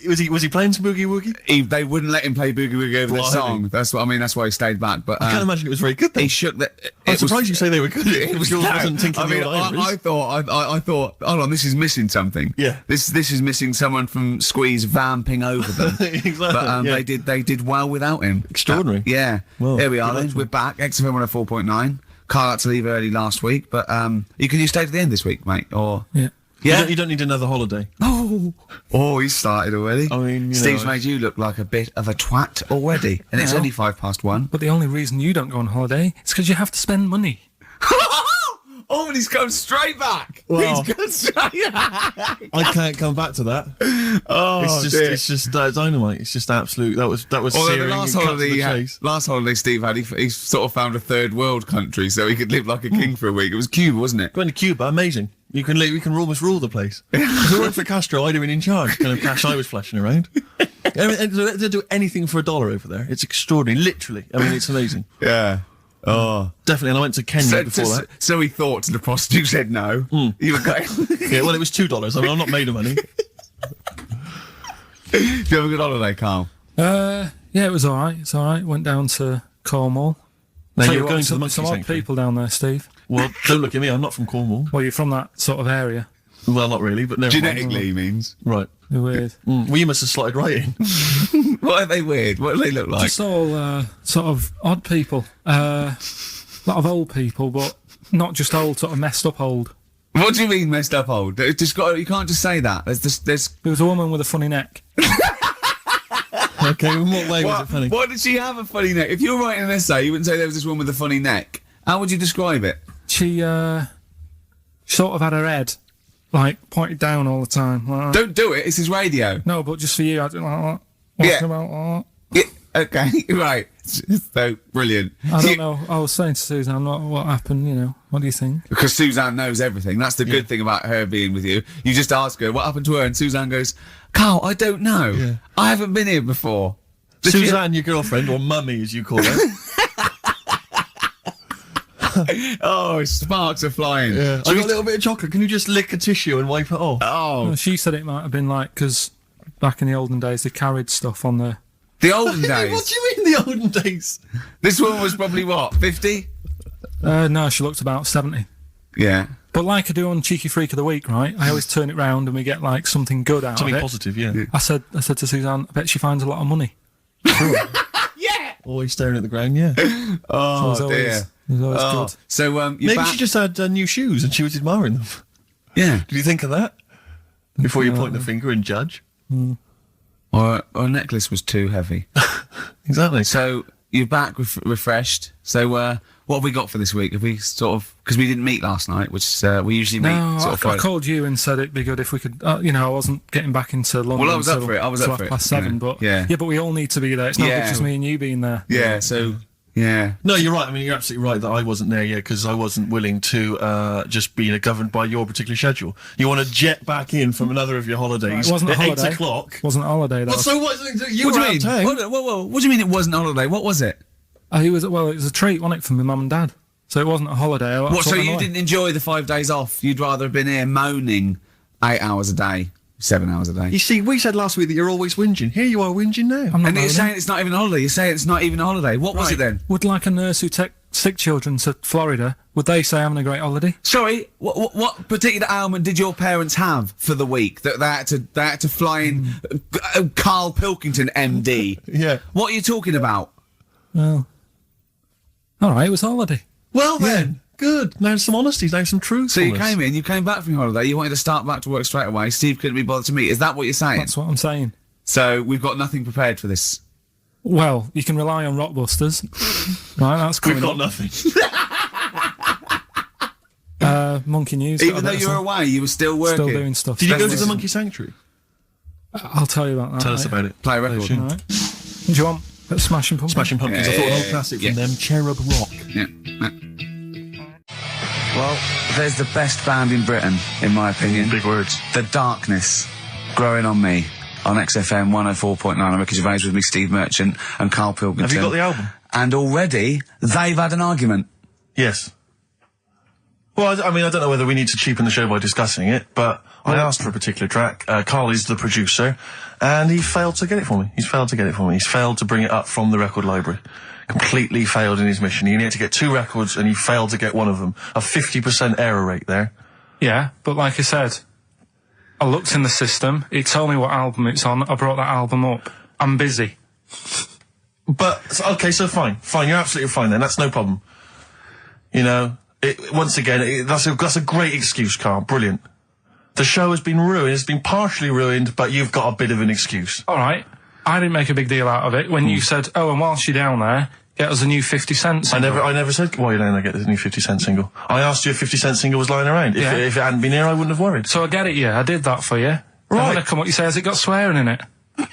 was he playing some Boogie Woogie? They wouldn't let him play Boogie Woogie over their song. That's what I mean. That's why he stayed back. But I can't imagine it was very good. Then. He shook the. I'm surprised you say they were good. Jules wasn't thinking. I thought. Hold on, this is missing something. Yeah. This is missing someone from Squeeze vamping over them. Exactly. But they did well without him. Extraordinary. Yeah. Well, here we are. Then. We're back. XFM 104.9. Karl had to leave early last week, but you stay to the end this week, mate. Or yeah. You don't need another holiday. Oh, he started already. I mean, Steve's made you look like a bit of a twat already, and it's only 1:05. But the only reason you don't go on holiday is because you have to spend money. Oh, and he's come straight back. Well, He's gone straight back. I can't come back to that. Oh, it's just dynamite. It's just absolute. That was searing. The last holiday Steve had, he sort of found a third world country so he could live like a king for a week. It was Cuba, wasn't it? Going to Cuba, amazing. You can almost rule the place. If it weren't for Castro, I'd have been in charge. Kind of cash I was flashing around. They do anything for $1 over there. It's extraordinary, literally. I mean, it's amazing. Yeah. Oh, definitely. And I went to Kenya before that. So he thought to the prostitute, said no. You were going. Yeah, well, it was $2. I mean, I'm not made of money. Did you have a good holiday, Karl? Yeah, it was all right. It's all right. Went down to Cornwall. Now you're going to the monkey some odd sanctuary. people down there, Steve. Well, don't look at me. I'm not from Cornwall. Well, you're from that sort of area. Well, not really, but never mind. Genetically means. Right. They're weird. Well, you must have slotted right in. What are they weird? What do they look like? Just all sort of odd people. A lot of old people, but not just old, sort of messed up old. What do you mean messed up old? You can't just say that. There's. There was a woman with a funny neck. Okay, in what way was it funny? Why did she have a funny neck? If you were writing an essay, you wouldn't say there was this woman with a funny neck. How would you describe it? She sort of had her head like pointed down all the time. Like Don't do it. It's his radio. no, but just for you, I don't like that. Yeah. About Yeah. Okay. Right. So brilliant. I don't know. I was saying to Suzanne, what happened? You know, what do you think? Because Suzanne knows everything. That's the good thing about her being with you. You just ask her what happened to her, and Suzanne goes, "Karl, I don't know. Yeah. I haven't been here before." Suzanne, your girlfriend, or mummy as you call her. Oh, sparks are flying. Yeah. I got a little bit of chocolate. Can you just lick a tissue and wipe it off? Oh, Well, she said it might have been like because back in the olden days they carried stuff on the. the olden days. What do you mean the olden days? This woman was probably what, 50? No, she looked about 70. Yeah. But like I do on Cheeky Freak of the Week, right? I always turn it round and we get like something good out Something of it. positive, yeah. I said to Suzanne, I bet she finds a lot of money. Yeah. Always staring at the ground, yeah. Oh, So it dear. was always Oh. good. So you're Maybe back. she just had new shoes and she was admiring them. Yeah. Did you think of that? Before you point the finger and judge? Or a necklace was too heavy. Exactly. So you're back refreshed. So what have we got for this week? Have we sort of, because we didn't meet last night, which we usually meet No, sort of I Friday. called you and said it'd be good if we could. You know, I wasn't getting back into London. Well, I was up till- for it. I was till up for it. 7:30, Yeah. but Yeah. but we all need to be there. It's not Yeah. just me and you being there. Yeah, so, yeah. No, you're right. I mean, you're absolutely right that I wasn't there yet because I wasn't willing to just be governed by your particular schedule. You want to jet back in from another of your holidays It wasn't a at holiday. 8 o'clock. Wasn't a holiday. That Well, was, so what? You What were do you out mean? of town. What do you mean it wasn't a holiday? What was it? it was a treat, wasn't it, for my mum and dad? So it wasn't a holiday. I What, took so them you away. didn't enjoy the 5 days off? You'd rather have been here moaning 8 hours a day, 7 hours a day. You see, we said last week that you're always whinging. Here you are whinging now. I'm not And you're moaning. saying it's not even a holiday. You're saying it's not even a holiday. What was it then? Would like a nurse who takes sick children to Florida, would they say having a great holiday? Sorry, what particular ailment did your parents have for the week that they had to fly in Karl Pilkington, MD? Yeah. What are you talking about? Well, all right, it was a holiday. Well then, good. Now some honesty, now some truth. So you came back from your holiday, you wanted to start back to work straight away, Steve couldn't be bothered to meet. Is that what you're saying? That's what I'm saying. So we've got nothing prepared for this. Well, you can rely on Rockbusters. Right, that's We've coming got up. nothing. Monkey News. got a Even though better you were song. away, you were still working. Still doing stuff. Did you go to That's- the monkey sanctuary? I'll tell you about that. Tell us mate. about it. Play a record. Sure. All right. Do you want a bit of Smashing Pumpkins? Smashing Pumpkins. Yeah, I thought yeah, an old yeah, classic yeah. from them, Cherub Rock. Yeah. Well, there's the best band in Britain, in my opinion. Big words. The Darkness, Growing on Me, on XFM 104.9. I'm Ricky Gervais with me, Steve Merchant, and Karl Pilkington. Have you got the album? And already, they've had an argument. Yes. Well, I mean, I don't know whether we need to cheapen the show by discussing it, but I asked for a particular track. Karl is the producer, and he failed to get it for me. He's failed to bring it up from the record library. Completely failed in his mission. He needed to get 2 records, and he failed to get one of them. A 50% error rate there. Yeah, but like I said, I looked in the system. It told me what album it's on. I brought that album up. I'm busy. But, okay, so fine. Fine, you're absolutely fine then. That's no problem. You know, once again, that's a great excuse, Karl. Brilliant. The show has been ruined. It's been partially ruined, but you've got a bit of an excuse. All right. I didn't make a big deal out of it when you said, oh, and whilst you're down there, get us a new 50 Cent single. I never said, while you're down there, get this new 50 Cent single. I asked you if 50 Cent single was lying around. If it hadn't been here, I wouldn't have worried. So I get it, yeah. I did that for you. Right. And when I come up, you say, has it got swearing in it?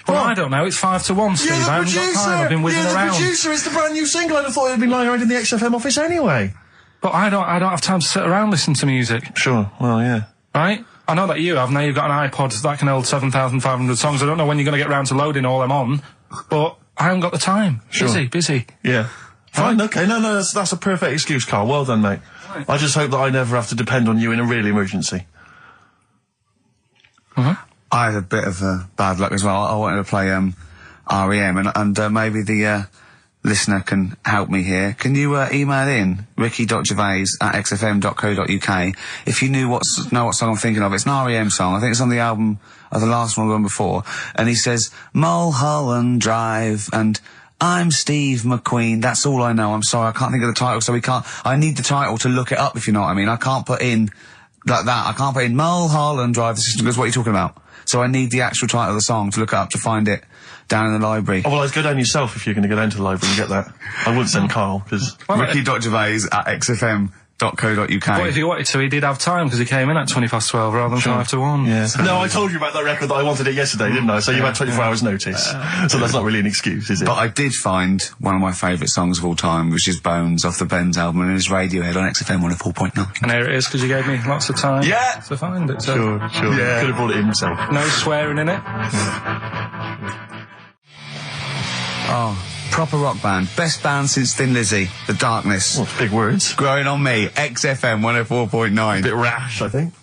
Well, I don't know. It's 5 to 1, Steve. I haven't got time. I've been whizzing around. You're the producer. It's the brand new single. I'd have thought it had been lying around in the XFM office anyway. But I don't have time to sit around listening to music. Sure. Well, yeah. Right? I know that you have. Now you've got an iPod that can hold 7,500 songs. I don't know when you're going to get round to loading all them on, but I haven't got the time. Sure. Busy. Yeah. Fine, okay. No, that's a perfect excuse, Karl. Well done, mate. Right. I just hope that I never have to depend on you in a real emergency. I had a bit of bad luck as well. I wanted to play REM, and maybe the listener can help me here. Can you email in ricky.gervais@xfm.co.uk if you know what song I'm thinking of? It's an REM song. I think it's on the album of the last one before. And he says Mulholland Drive and I'm Steve McQueen. That's all I know. I'm sorry, I can't think of the title, so I need the title to look it up, if you know what I mean. I can't put in like that. I can't put in Mulholland Drive. The system goes, what are you talking about? So I need the actual title of the song to look it up to find it down in the library. Oh, well, I'd go down yourself if you're going to go down to the library and get that. I wouldn't send Karl, because... ricky.gervais@xfm.co.uk. But if he wanted to, he did have time, because he came in at 12:20 rather than 5 to 1. Yeah. No, I told you about that record that I wanted it yesterday, didn't I? So you had 24 hours notice. So that's not really an excuse, is it? But I did find one of my favourite songs of all time, which is Bones off the Benz album, and it's Radiohead on XFM 104.9. And here it is, because you gave me lots of time to find it. So. Sure. Yeah. Could have brought it in himself. No swearing in it. Oh, proper rock band. Best band since Thin Lizzy. The Darkness. Well, big words. Growing on Me. XFM 104.9. A bit rash, I think.